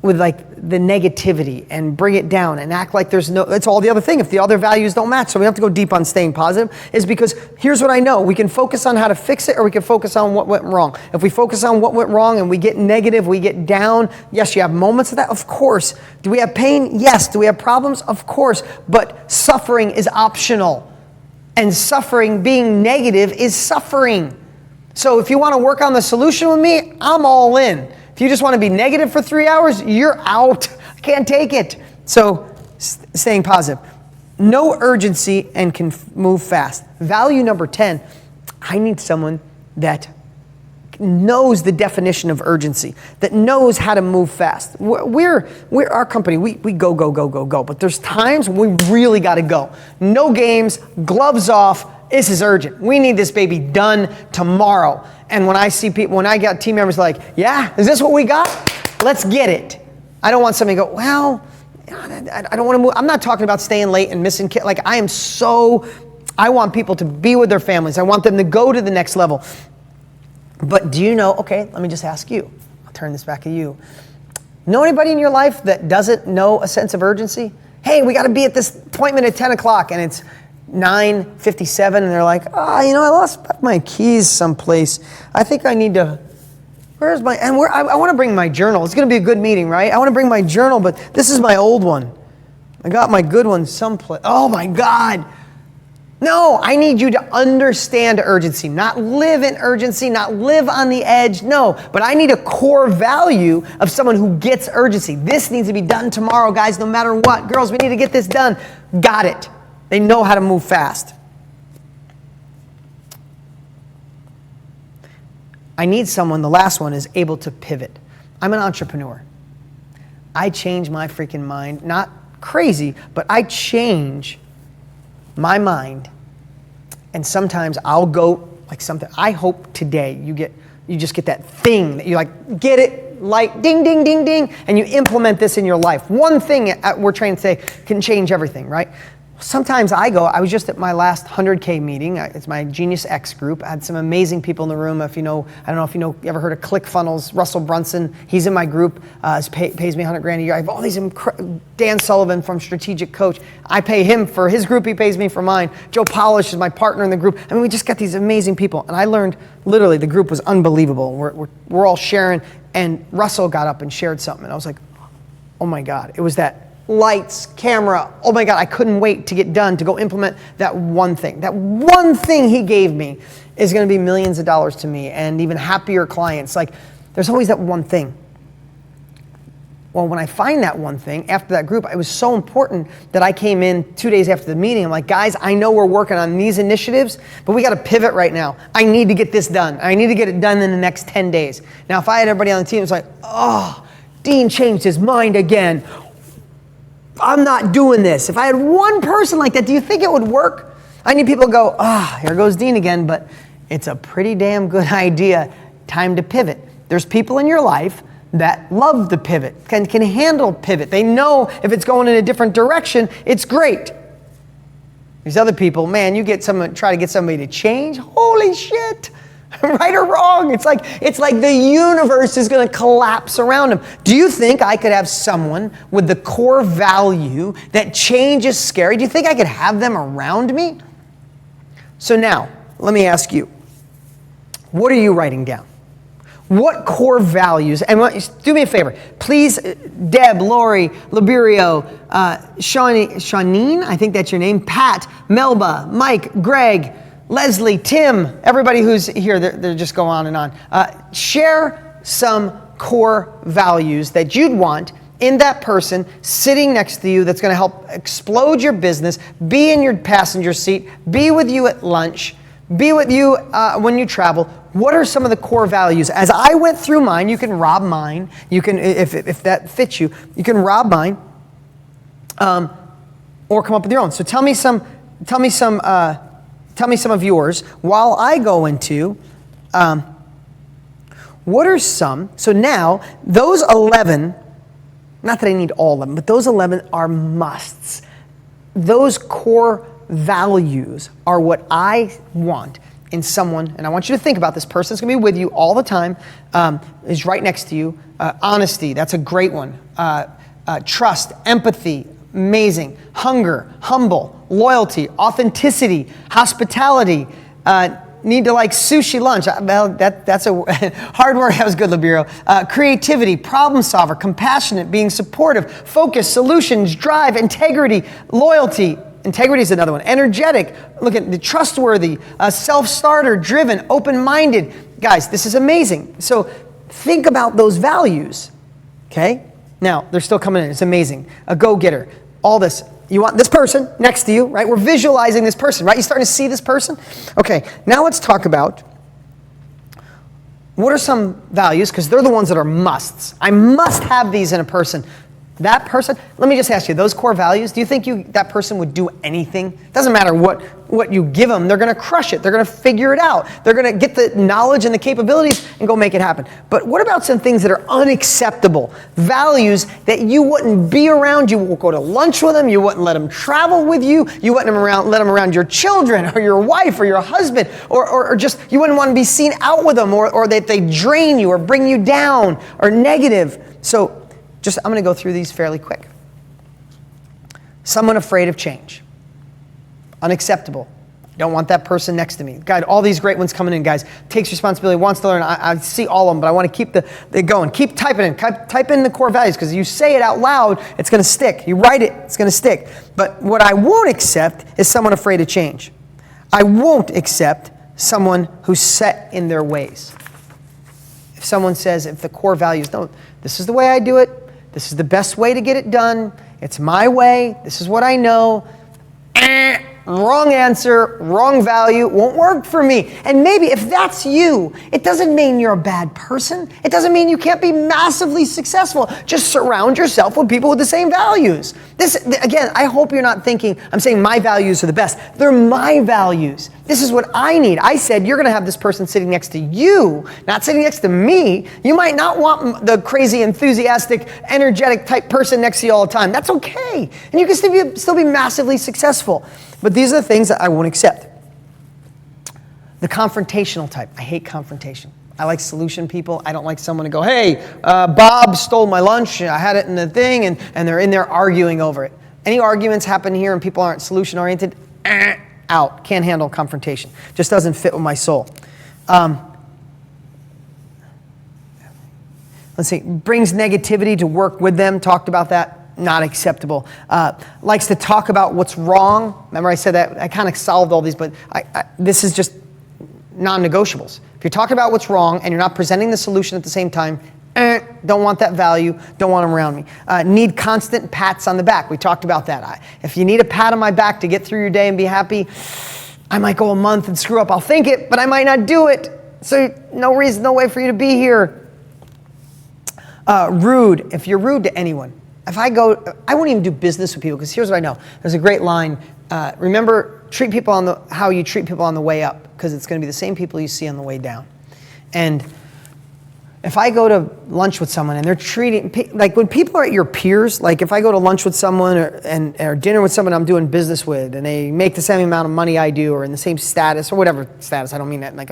with the negativity and bring it down and act like it's all the other thing if the other values don't match. So we have to go deep on staying positive is because here's what I know. We can focus on how to fix it or we can focus on what went wrong. If we focus on what went wrong and we get negative, we get down. Yes, you have moments of that, of course. Do we have pain? Yes. Do we have problems? Of course. But suffering is optional. And suffering, being negative, is suffering. So if you want to work on the solution with me, I'm all in. If you just want to be negative for 3 hours, you're out. I can't take it. So staying positive. No urgency and can move fast. Value number 10, I need someone that knows the definition of urgency, that knows how to move fast. We're our company, we go, but there's times when we really got to go. No games, gloves off. This is urgent. We need this baby done tomorrow. And when I got team members yeah, is this what we got? Let's get it. I don't want somebody to go, well, I don't want to move. I'm not talking about staying late and missing kids. I want people to be with their families. I want them to go to the next level. But do you know, okay, let me just ask you. I'll turn this back to you. Know anybody in your life that doesn't know a sense of urgency? Hey, we got to be at this appointment at 10 o'clock and it's 9:57 and they're like, I lost my keys someplace. I think I need to, I want to bring my journal. It's going to be a good meeting, right? I want to bring my journal, but this is my old one. I got my good one someplace. Oh my God. No, I need you to understand urgency, not live in urgency, not live on the edge. No, but I need a core value of someone who gets urgency. This needs to be done tomorrow, guys, no matter what. Girls, we need to get this done. Got it. They know how to move fast. I need someone, the last one, is able to pivot. I'm an entrepreneur. I change my freaking mind, not crazy, but I change my mind. And sometimes I'll go something. I hope today you just get that thing that you get it, ding, ding, ding, ding, and you implement this in your life. One thing we're trying to say can change everything, right? Sometimes I was just at my last 100K meeting. It's my Genius X group. I had some amazing people in the room. I don't know if you ever heard of ClickFunnels, Russell Brunson, he's in my group, pays me $100,000 a year. I have all these, Dan Sullivan from Strategic Coach, I pay him for his group, he pays me for mine. Joe Polish is my partner in the group. I mean, we just got these amazing people. And I learned, literally, the group was unbelievable. We're all sharing, and Russell got up and shared something. And I was like, oh my God, it was that lights, camera, oh my God, I couldn't wait to get done to go implement that one thing. That one thing he gave me is gonna be millions of dollars to me and even happier clients. Like, there's always that one thing. Well, when I find that one thing after that group, it was so important that I came in 2 days after the meeting. I'm like, guys, I know we're working on these initiatives, but we got to pivot right now. I need to get this done. I need to get it done in the next 10 days. Now, if I had everybody on the team, it's like, oh, Dean changed his mind again. I'm not doing this. If I had one person like that, do you think it would work? I need people to go, here goes Dean again, but it's a pretty damn good idea. Time to pivot. There's people in your life that love the pivot, can handle pivot. They know if it's going in a different direction, it's great. These other people, man, try to get somebody to change, holy shit. Right or wrong, it's like the universe is going to collapse around them. Do you think I could have someone with the core value that change is scary? Do you think I could have them around me? So now, let me ask you, what are you writing down? What core values, and do me a favor, please, Deb, Lori, Liberio, Shawneen, I think that's your name, Pat, Melba, Mike, Greg, Leslie, Tim, everybody who's here, they're just go on and on. Share some core values that you'd want in that person sitting next to you that's going to help explode your business, be in your passenger seat, be with you at lunch, be with you when you travel. What are some of the core values? As I went through mine, you can rob mine. You can, if that fits you, you can rob mine, or come up with your own. So tell me some of yours while I go into what are some. So now those 11, not that I need all of them, but those 11 are musts. Those core values are what I want in someone, and I want you to think about this person's gonna be with you all the time, is right next to you. Honesty, that's a great one. Trust, empathy, amazing. Hunger, humble, loyalty, authenticity, hospitality, need to like sushi lunch. Well, that's a hard word. That was good, Libero. Creativity, problem solver, compassionate, being supportive, focus, solutions, drive, integrity, loyalty. Integrity is another one. Energetic, look at the trustworthy, self-starter, driven, open-minded. Guys, this is amazing. So think about those values, okay? Now, they're still coming in. It's amazing. A go-getter, all this. You want this person next to you, right? We're visualizing this person, right? You starting to see this person? Okay, now let's talk about what are some values, because they're the ones that are musts. I must have these in a person. That person, let me just ask you, those core values, do you think that person would do anything? Doesn't matter what you give them, they're gonna crush it. They're gonna figure it out. They're gonna get the knowledge and the capabilities and go make it happen. But what about some things that are unacceptable? Values that you wouldn't be around, you won't go to lunch with them, you wouldn't let them travel with you, you wouldn't let them around your children or your wife or your husband, or just, you wouldn't want to be seen out with them, or that they drain you or bring you down or negative. So, I'm going to go through these fairly quick. Someone afraid of change. Unacceptable. Don't want that person next to me. God, all these great ones coming in, guys. Takes responsibility, wants to learn. I see all of them, but I want to keep the going. Keep typing in. Type in the core values, because you say it out loud, it's going to stick. You write it, it's going to stick. But what I won't accept is someone afraid of change. I won't accept someone who's set in their ways. If someone says, if the core values, no, this is the way I do it. This is the best way to get it done. It's my way. This is what I know. Wrong answer, wrong value, won't work for me. And maybe if that's you, it doesn't mean you're a bad person. It doesn't mean you can't be massively successful. Just surround yourself with people with the same values. This, again, I hope you're not thinking, I'm saying my values are the best. They're my values. This is what I need. I said, you're going to have this person sitting next to you, not sitting next to me. You might not want the crazy, enthusiastic, energetic type person next to you all the time. That's okay. And you can still be massively successful. But these are the things that I won't accept. The confrontational type. I hate confrontation. I like solution people. I don't like someone to go, hey, Bob stole my lunch. I had it in the thing, and they're in there arguing over it. Any arguments happen here and people aren't solution oriented, out. Can't handle confrontation. Just doesn't fit with my soul. Let's see. Brings negativity to work with them. Talked about that. Not acceptable. Likes to talk about what's wrong. Remember I said that? I kind of solved all these, but this is just non-negotiables. If you're talking about what's wrong and you're not presenting the solution at the same time, don't want that value, don't want them around me. Need constant pats on the back. We talked about that. If you need a pat on my back to get through your day and be happy, I might go a month and screw up. I'll think it, but I might not do it. So no reason, no way for you to be here. Rude. If you're rude to anyone, I won't even do business with people because here's what I know. There's a great line. Remember, treat people how you treat people on the way up because it's going to be the same people you see on the way down. And if I go to lunch with someone and they're treating, like when people are at your peers, like if I go to lunch with someone or dinner with someone I'm doing business with and they make the same amount of money I do or in the same status or whatever status, I don't mean that like,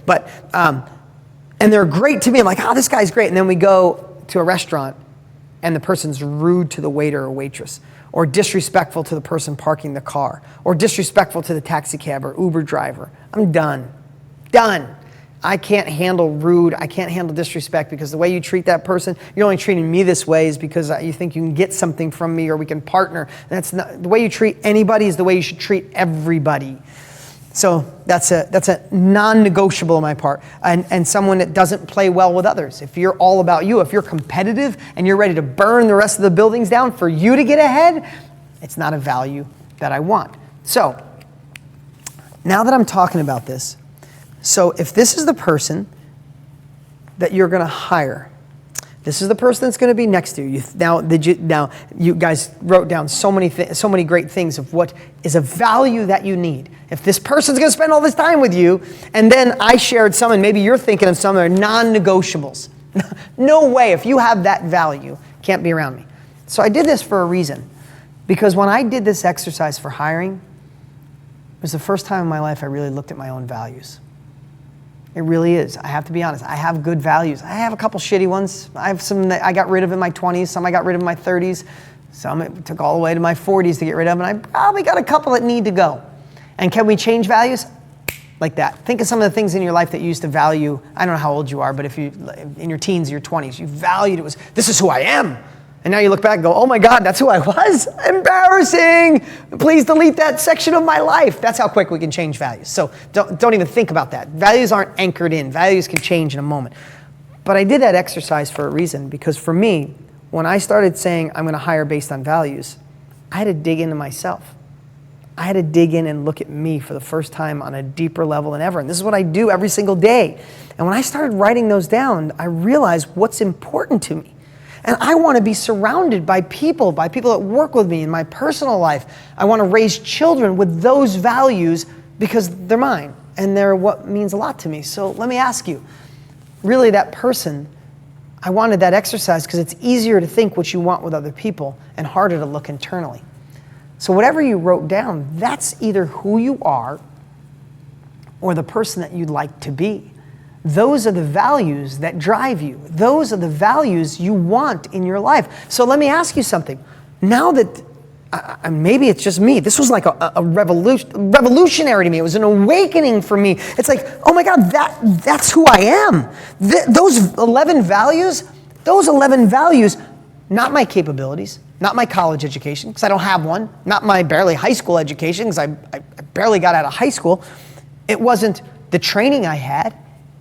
but, and they're great to me. I'm like, oh, this guy's great. And then we go to a restaurant and the person's rude to the waiter or waitress or disrespectful to the person parking the car or disrespectful to the taxi cab or Uber driver. I'm done. Done. I can't handle rude. I can't handle disrespect because the way you treat that person, you're only treating me this way is because you think you can get something from me or we can partner. That's not, the way you treat anybody is the way you should treat everybody. So that's a non-negotiable on my part. And someone that doesn't play well with others. If you're all about you, if you're competitive and you're ready to burn the rest of the buildings down for you to get ahead, it's not a value that I want. So now that I'm talking about this, so if this is the person that you're going to hire, this is the person that's going to be next to you. Now you guys wrote down so many great things of what is a value that you need. If this person's going to spend all this time with you, and then I shared some, and maybe you're thinking of some that are non-negotiables. No way. If you have that value, can't be around me. So I did this for a reason, because when I did this exercise for hiring, it was the first time in my life I really looked at my own values. It really is. I have to be honest. I have good values. I have a couple shitty ones. I have some that I got rid of in my 20s, some I got rid of in my 30s, some it took all the way to my 40s to get rid of, and I probably got a couple that need to go. And can we change values? Like that. Think of some of the things in your life that you used to value. I don't know how old you are, but if you, in your teens, your 20s, you valued it this is who I am. And now you look back and go, oh my God, that's who I was? Embarrassing. Please delete that section of my life. That's how quick we can change values. So don't even think about that. Values aren't anchored in. Values can change in a moment. But I did that exercise for a reason, because for me, when I started saying I'm going to hire based on values, I had to dig into myself. I had to dig in and look at me for the first time on a deeper level than ever. And this is what I do every single day. And when I started writing those down, I realized what's important to me. And I want to be surrounded by people that work with me in my personal life. I want to raise children with those values because they're mine and they're what means a lot to me. So let me ask you, really that person, I wanted that exercise because it's easier to think what you want with other people and harder to look internally. So whatever you wrote down, that's either who you are or the person that you'd like to be. Those are the values that drive you. Those are the values you want in your life. So let me ask you something. Now that, maybe it's just me, this was like a revolutionary to me. It was an awakening for me. It's like, oh my God, that's who I am. Those 11 values, not my capabilities, not my college education, because I don't have one, not my barely high school education, because I barely got out of high school. It wasn't the training I had.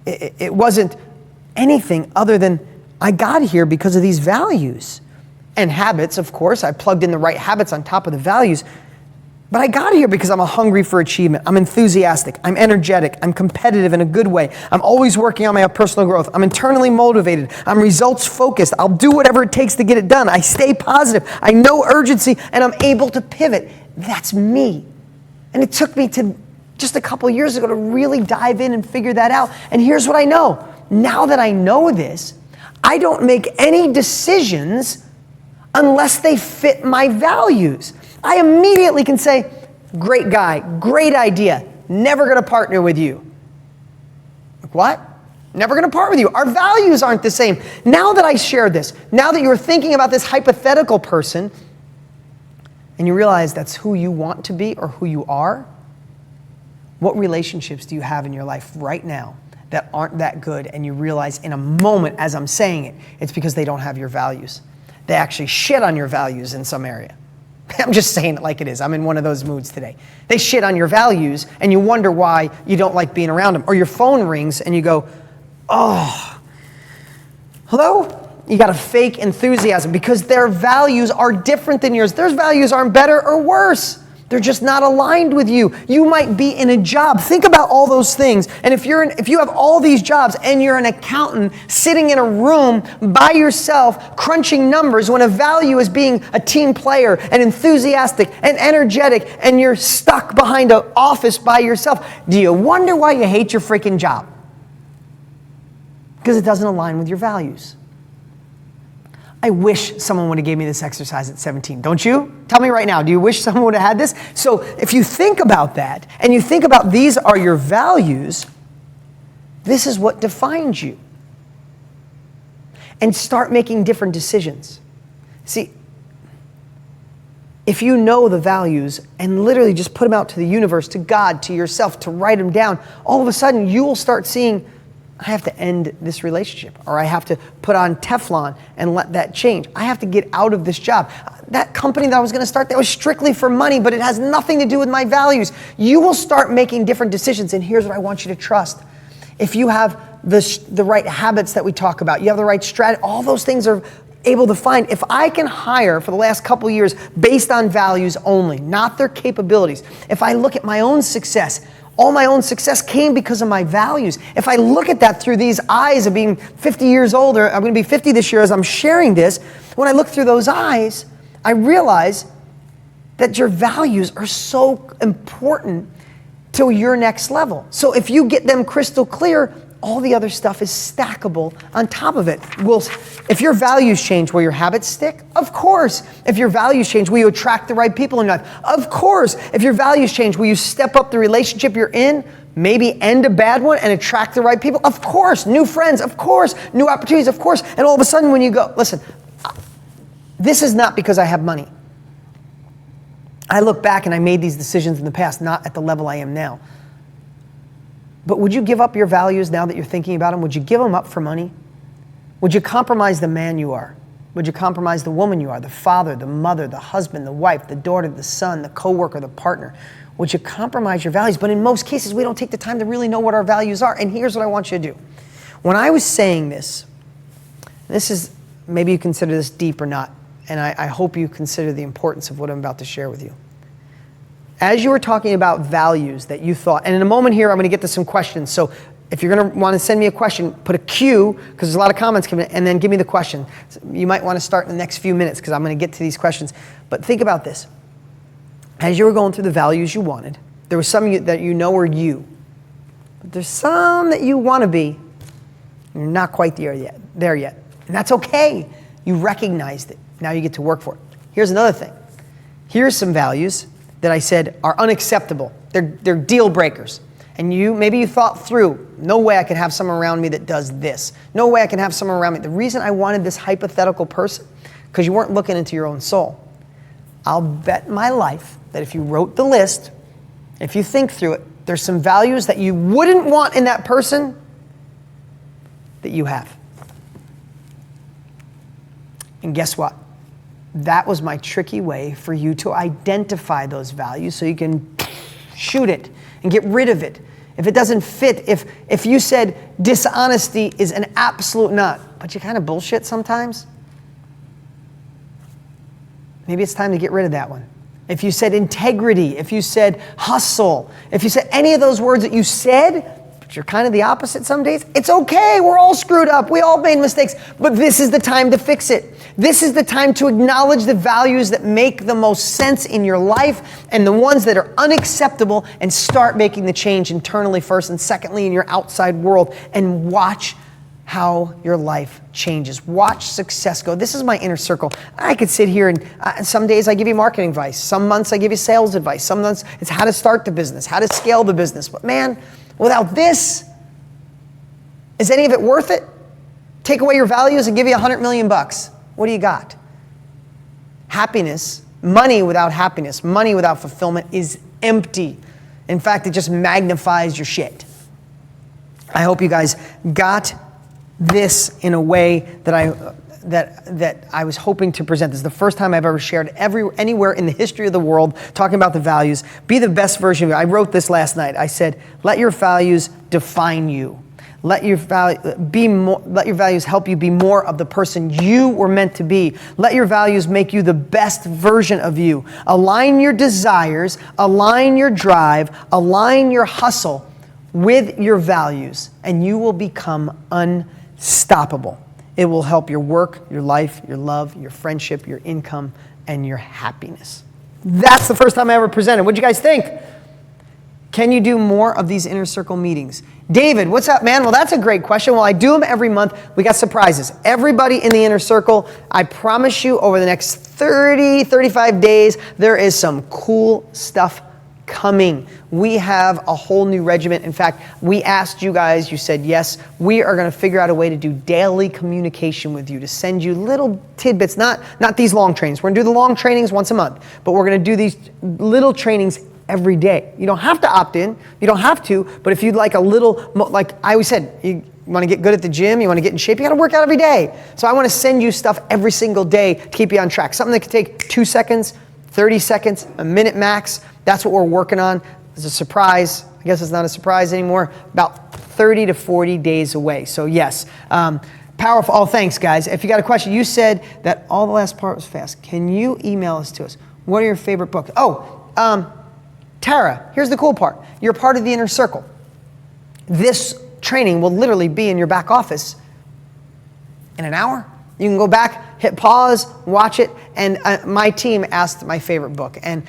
It wasn't anything other than I got here because of these values and habits. Of course, I plugged in the right habits on top of the values, but I got here because I'm hungry for achievement. I'm enthusiastic. I'm energetic. I'm competitive in a good way. I'm always working on my personal growth. I'm internally motivated. I'm results focused. I'll do whatever it takes to get it done. I stay positive. I know urgency, and I'm able to pivot. That's me. And it took me to just a couple years ago to really dive in and figure that out. And here's what I know. Now that I know this, I don't make any decisions unless they fit my values. I immediately can say, great guy, great idea, never gonna partner with you. Like, what? Never gonna part with you. Our values aren't the same. Now that I shared this, now that you're thinking about this hypothetical person, and you realize that's who you want to be or who you are, what relationships do you have in your life right now that aren't that good, and you realize in a moment as I'm saying it, it's because they don't have your values. They actually shit on your values in some area. I'm just saying it like it is. I'm in one of those moods today. They shit on your values and you wonder why you don't like being around them. Or your phone rings and you go, oh, hello? You got a fake enthusiasm because their values are different than yours. Their values aren't better or worse. They're just not aligned with you. You might be in a job. Think about all those things. And if you have all these jobs and you're an accountant sitting in a room by yourself crunching numbers when a value is being a team player and enthusiastic and energetic and you're stuck behind an office by yourself, do you wonder why you hate your freaking job? Because it doesn't align with your values. I wish someone would have gave me this exercise at 17. Don't you? Tell me right now, do you wish someone would have had this? So if you think about that, and you think about these are your values, this is what defines you. And start making different decisions. See, if you know the values and literally just put them out to the universe, to God, to yourself, to write them down, all of a sudden you will start seeing, I have to end this relationship, or I have to put on Teflon and let that change. I have to get out of this job. That company that I was going to start, that was strictly for money, but it has nothing to do with my values. You will start making different decisions, and here's what I want you to trust. If you have the right habits that we talk about, you have the right strategy, all those things are able to find. If I can hire for the last couple years based on values only, not their capabilities, if I look at my own success, all my own success came because of my values. If I look at that through these eyes of being 50 years older, I'm going to be 50 this year as I'm sharing this. When I look through those eyes, I realize that your values are so important to your next level. So if you get them crystal clear, all the other stuff is stackable on top of it. Well, if your values change, will your habits stick? Of course. If your values change, will you attract the right people in your life? Of course. If your values change, will you step up the relationship you're in, maybe end a bad one and attract the right people? Of course. New friends, of course. New opportunities, of course. And all of a sudden when you go, listen, this is not because I have money. I look back and I made these decisions in the past, not at the level I am now. But would you give up your values now that you're thinking about them? Would you give them up for money? Would you compromise the man you are? Would you compromise the woman you are, the father, the mother, the husband, the wife, the daughter, the son, the coworker, the partner? Would you compromise your values? But in most cases, we don't take the time to really know what our values are. And here's what I want you to do. When I was saying this is, maybe you consider this deep or not, and I hope you consider the importance of what I'm about to share with you. As you were talking about values that you thought, and in a moment here, I'm going to get to some questions. So if you're going to want to send me a question, put a Q, because there's a lot of comments coming in, and then give me the question. You might want to start in the next few minutes, because I'm going to get to these questions. But think about this. As you were going through the values you wanted, there was some that you know are you. But there's some that you want to be. You're not quite there yet. And that's okay. You recognized it. Now you get to work for it. Here's another thing. Here's some values that I said are unacceptable. They're deal breakers. And maybe you thought through, no way I can have someone around me that does this. No way I can have someone around me. The reason I wanted this hypothetical person, because you weren't looking into your own soul. I'll bet my life that if you wrote the list, if you think through it, there's some values that you wouldn't want in that person that you have. And guess what? That was my tricky way for you to identify those values so you can shoot it and get rid of it. If it doesn't fit, if you said dishonesty is an absolute nut, but you kind of bullshit sometimes, maybe it's time to get rid of that one. If you said integrity, if you said hustle, if you said any of those words that you said, but you're kind of the opposite some days, it's okay. We're all screwed up. We all made mistakes, but this is the time to fix it. This is the time to acknowledge the values that make the most sense in your life and the ones that are unacceptable, and start making the change internally first, and secondly in your outside world, and watch how your life changes. Watch success go. This is my inner circle. I could sit here and some days I give you marketing advice. Some months I give you sales advice. Some months it's how to start the business, how to scale the business. But man, without this, is any of it worth it? Take away your values and give you $100 million bucks. What do you got? Happiness, money without happiness, money without fulfillment is empty. In fact, it just magnifies your shit. I hope you guys got this in a way that I was hoping to present. This is the first time I've ever shared anywhere in the history of the world talking about the values. Be the best version of you. I wrote this last night. I said, let your values define you. Let your values help you be more of the person you were meant to be. Let your values make you the best version of you. Align your desires, align your drive, align your hustle with your values, and you will become unstoppable. It will help your work, your life, your love, your friendship, your income, and your happiness. That's the first time I ever presented. What'd you guys think? Can you do more of these inner circle meetings? David, what's up, man? Well, that's a great question. Well, I do them every month. We got surprises. Everybody in the inner circle, I promise you over the next 30, 35 days, there is some cool stuff coming. We have a whole new regiment. In fact, we asked you guys, you said yes. We are going to figure out a way to do daily communication with you, to send you little tidbits, not these long trainings. We're going to do the long trainings once a month, but we're going to do these little trainings every day. You don't have to opt in. You don't have to, but if you'd like a little, like I always said, you want to get good at the gym, you want to get in shape, you got to work out every day. So I want to send you stuff every single day to keep you on track. Something that could take 2 seconds, 30 seconds, a minute max. That's what we're working on. It's a surprise. I guess it's not a surprise anymore. About 30 to 40 days away. So yes, powerful. Oh, thanks guys. If you got a question, you said that all the last part was fast. Can you email us to us? What are your favorite books? Tara, here's the cool part. You're part of the inner circle. This training will literally be in your back office in an hour. You can go back, hit pause, watch it, and my team asked my favorite book. And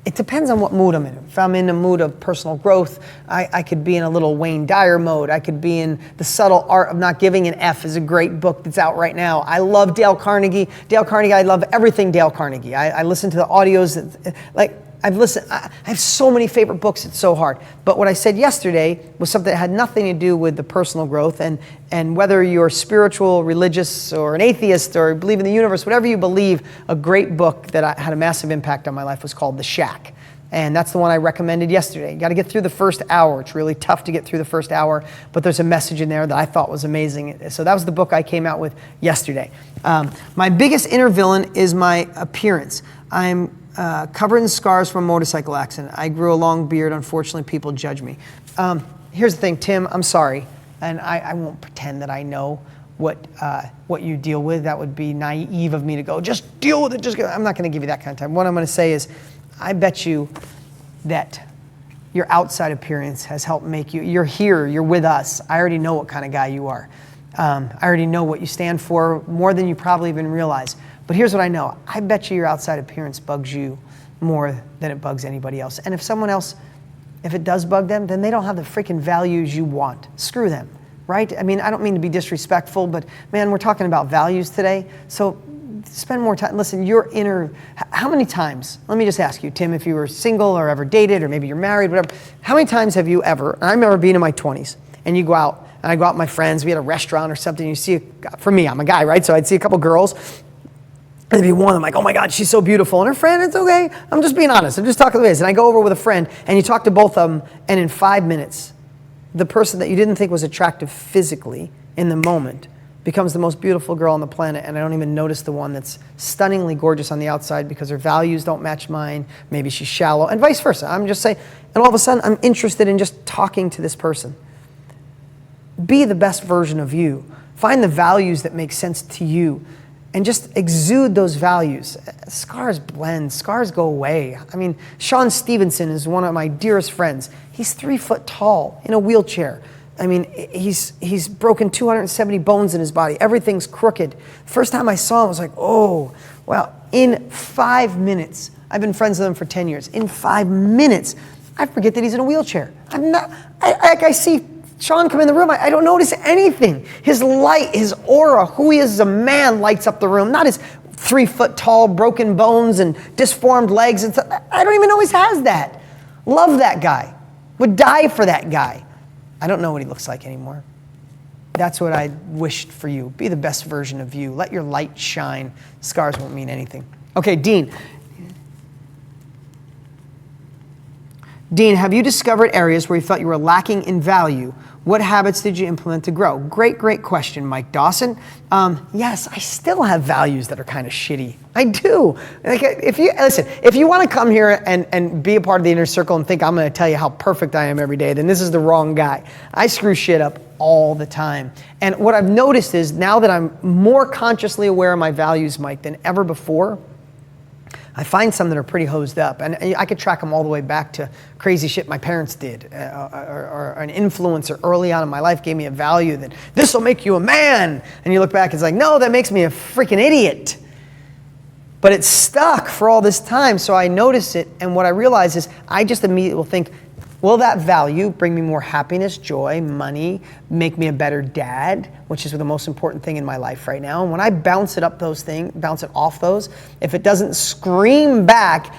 it depends on what mood I'm in. If I'm in a mood of personal growth, I could be in a little Wayne Dyer mode. I could be in The Subtle Art of Not Giving an F is a great book that's out right now. I love Dale Carnegie. I love everything Dale Carnegie. I listen to the audios, I have so many favorite books, it's so hard. But what I said yesterday was something that had nothing to do with the personal growth, and whether you're spiritual, religious, or an atheist, or believe in the universe, whatever you believe, a great book that had a massive impact on my life was called The Shack. And that's the one I recommended yesterday. You got to get through the first hour. It's really tough to get through the first hour, but there's a message in there that I thought was amazing. So that was the book I came out with yesterday. My biggest inner villain is my appearance. I'm covered in scars from a motorcycle accident. I grew a long beard. Unfortunately, people judge me. Here's the thing, Tim, I'm sorry. And I won't pretend that I know what you deal with. That would be naive of me to go, just deal with it. I'm not going to give you that kind of time. What I'm going to say is, I bet you that your outside appearance has helped make you're here, you're with us. I already know what kind of guy you are. I already know what you stand for more than you probably even realize. But here's what I know. I bet you your outside appearance bugs you more than it bugs anybody else. And if someone else, if it does bug them, then they don't have the freaking values you want. Screw them, right? I mean, I don't mean to be disrespectful, but man, we're talking about values today. So spend more time. Listen, how many times, let me just ask you, Tim, if you were single or ever dated, or maybe you're married, whatever, how many times have you ever, I remember being in my 20s, and you go out, and I go out with my friends, we had a restaurant or something, you see, for me, I'm a guy, right? So I'd see a couple girls, and there'd be one, I'm like, oh my God, she's so beautiful. And her friend, it's okay. I'm just being honest. I'm just talking the ways. And I go over with a friend, and you talk to both of them, and in 5 minutes, the person that you didn't think was attractive physically in the moment becomes the most beautiful girl on the planet, and I don't even notice the one that's stunningly gorgeous on the outside because her values don't match mine. Maybe she's shallow, and vice versa. I'm just saying, and all of a sudden, I'm interested in just talking to this person. Be the best version of you. Find the values that make sense to you, and just exude those values. Scars blend, scars go away. I mean, Sean Stevenson is one of my dearest friends. He's 3 foot tall in a wheelchair. I mean, he's broken 270 bones in his body. Everything's crooked. First time I saw him, I was like, oh, well, in 5 minutes, I've been friends with him for 10 years. In 5 minutes, I forget that he's in a wheelchair. I see Sean come in the room, I don't notice anything. His light, his aura, who he is as a man lights up the room, not his 3 foot tall, broken bones and disformed legs. And stuff. I don't even know he has that. Love that guy. Would die for that guy. I don't know what he looks like anymore. That's what I wished for you. Be the best version of you. Let your light shine. Scars won't mean anything. Okay, Dean. Dean, have you discovered areas where you felt you were lacking in value? What habits did you implement to grow? Great question, Mike Dawson. Yes, I still have values that are kind of shitty. I do. Like, if you want to come here and be a part of the inner circle and think I'm going to tell you how perfect I am every day, then this is the wrong guy. I screw shit up all the time. And what I've noticed is now that I'm more consciously aware of my values, Mike, than ever before, I find some that are pretty hosed up, and I could track them all the way back to crazy shit my parents did, or an influencer early on in my life gave me a value that this will make you a man, and you look back, it's like, no, that makes me a freaking idiot. But it's stuck for all this time, so I notice it, and what I realize is I just immediately will think, will that value bring me more happiness, joy, money, make me a better dad, which is the most important thing in my life right now. And when I bounce it off those, if it doesn't scream back,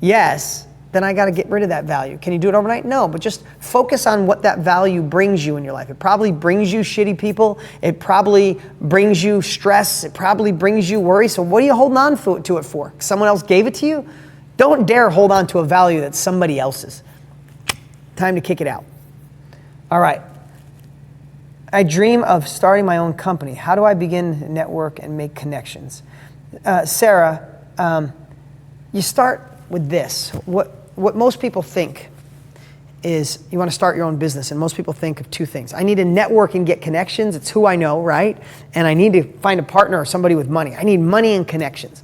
yes, then I got to get rid of that value. Can you do it overnight? No, but just focus on what that value brings you in your life. It probably brings you shitty people. It probably brings you stress. It probably brings you worry. So what are you holding on to it for? Someone else gave it to you? Don't dare hold on to a value that's somebody else's. Time to kick it out. All right. I dream of starting my own company. How do I begin to network and make connections? Sarah, you start with this. What most people think is you want to start your own business, and most people think of 2 things. I need to network and get connections. It's who I know, right? And I need to find a partner or somebody with money. I need money and connections.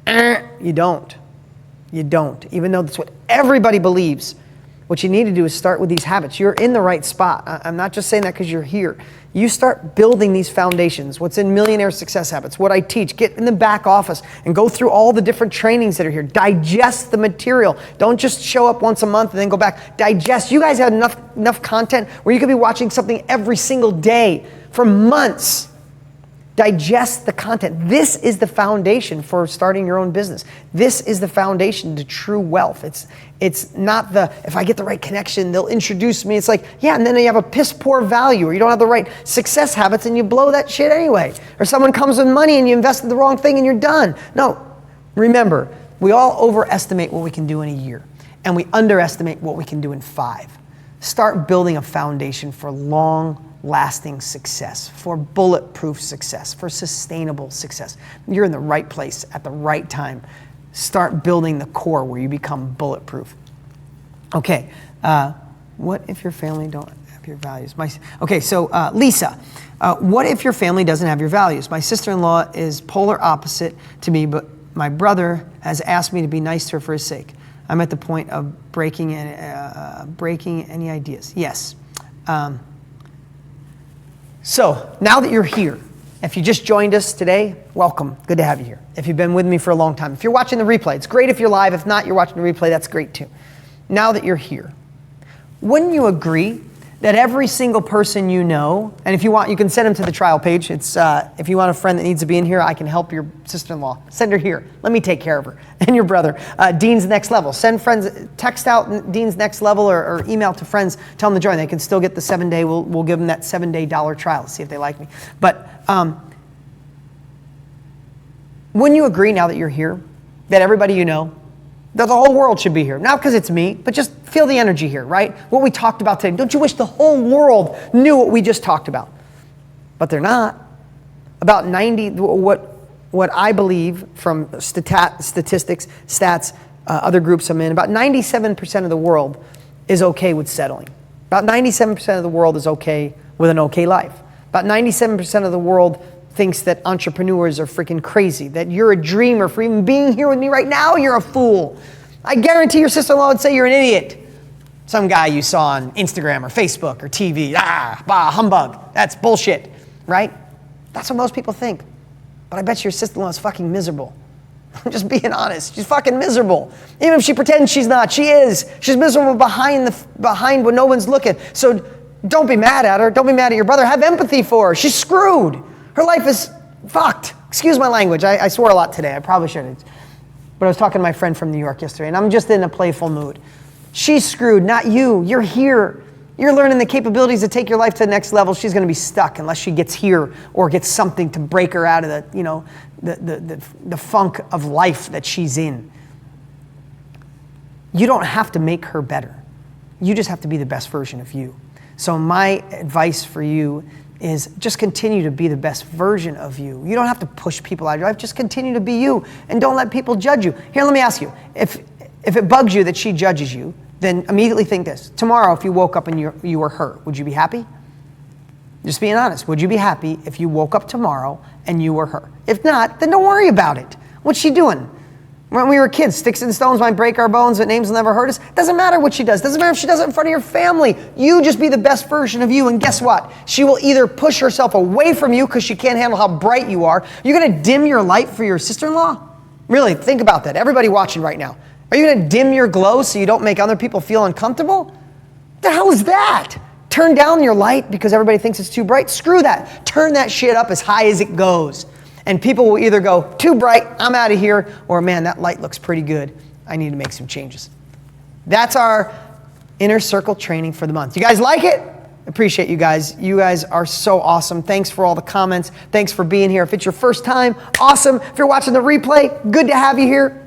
You don't. You don't. Even though that's what everybody believes. What you need to do is start with these habits. You're in the right spot. I'm not just saying that because you're here. You start building these foundations. What's in Millionaire Success Habits, what I teach. Get in the back office and go through all the different trainings that are here. Digest the material. Don't just show up once a month and then go back. Digest. You guys have enough content where you could be watching something every single day for months. Digest the content. This is the foundation for starting your own business. This is the foundation to true wealth. It's not if I get the right connection, they'll introduce me. It's like, yeah, and then you have a piss poor value, or you don't have the right success habits and you blow that shit anyway. Or someone comes with money and you invest in the wrong thing and you're done. No, remember, we all overestimate what we can do in a year, and we underestimate what we can do in 5. Start building a foundation for long-lasting success, for bulletproof success, for sustainable success. You're in the right place at the right time. Start building the core where you become bulletproof. Okay, what if your family don't have your values? Lisa, what if your family doesn't have your values? My sister-in-law is polar opposite to me, but my brother has asked me to be nice to her for his sake. I'm at the point of breaking any ideas. Yes. So now that you're here, if you just joined us today, welcome. Good to have you here. If you've been with me for a long time, if you're watching the replay, it's great if you're live. If not, you're watching the replay, that's great too. Now that you're here, wouldn't you agree that every single person you know, and if you want, you can send them to the trial page. It's if you want a friend that needs to be in here, I can help your sister-in-law. Send her here. Let me take care of her. And your brother. Dean's Next Level. Send friends, text out Dean's Next Level or email to friends, tell them to join. They can still get the 7-day, we'll give them that $7-day trial to see if they like me. But wouldn't you agree now that you're here, that everybody you know, that the whole world should be here? Not because it's me, but just feel the energy here, right? What we talked about today. Don't you wish the whole world knew what we just talked about? But they're not. About 90, what I believe from statistics, stats, other groups I'm in, about 97% of the world is okay with settling. About 97% of the world is okay with an okay life. About 97% of the world thinks that entrepreneurs are freaking crazy, that you're a dreamer. For even being here with me right now, you're a fool. I guarantee your sister-in-law would say you're an idiot. some guy you saw on Instagram or Facebook or TV. Humbug. That's bullshit, right? That's what most people think. But I bet your sister-in-law is fucking miserable. I'm just being honest. She's fucking miserable. Even if she pretends she's not, she is. She's miserable behind when no one's looking. So don't be mad at her. Don't be mad at your brother. Have empathy for her. She's screwed. Her life is fucked. Excuse my language. I swore a lot today. I probably shouldn't. But I was talking to my friend from New York yesterday, and I'm just in a playful mood. She's screwed, not you. You're here. You're learning the capabilities to take your life to the next level. She's going to be stuck unless she gets here or gets something to break her out of the funk of life that she's in. You don't have to make her better. You just have to be the best version of you. So my advice for you is just continue to be the best version of you. You don't have to push people out of your life. Just continue to be you and don't let people judge you. Here, let me ask you. If it bugs you that she judges you, then immediately think this. Tomorrow, if you woke up and you were her, would you be happy? Just being honest. Would you be happy if you woke up tomorrow and you were her? If not, then don't worry about it. What's she doing? When we were kids, sticks and stones might break our bones, but names will never hurt us. Doesn't matter what she does. Doesn't matter if she does it in front of your family. You just be the best version of you, and guess what? She will either push herself away from you because she can't handle how bright you are. You're going to dim your light for your sister-in-law? Really, think about that. Everybody watching right now. Are you going to dim your glow so you don't make other people feel uncomfortable? What the hell is that? Turn down your light because everybody thinks it's too bright? Screw that. Turn that shit up as high as it goes. And people will either go, too bright, I'm out of here, or man, that light looks pretty good. I need to make some changes. That's our inner circle training for the month. You guys like it? Appreciate you guys. You guys are so awesome. Thanks for all the comments. Thanks for being here. If it's your first time, awesome. If you're watching the replay, good to have you here.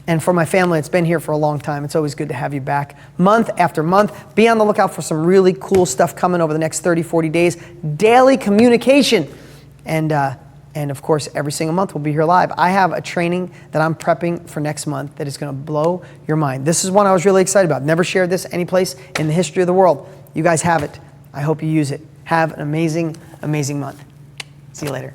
And for my family, it's been here for a long time. It's always good to have you back month after month. Be on the lookout for some really cool stuff coming over the next 30, 40 days. Daily communication. And of course, every single month we'll be here live. I have a training that I'm prepping for next month that is going to blow your mind. This is one I was really excited about. Never shared this anyplace in the history of the world. You guys have it. I hope you use it. Have an amazing, amazing month. See you later.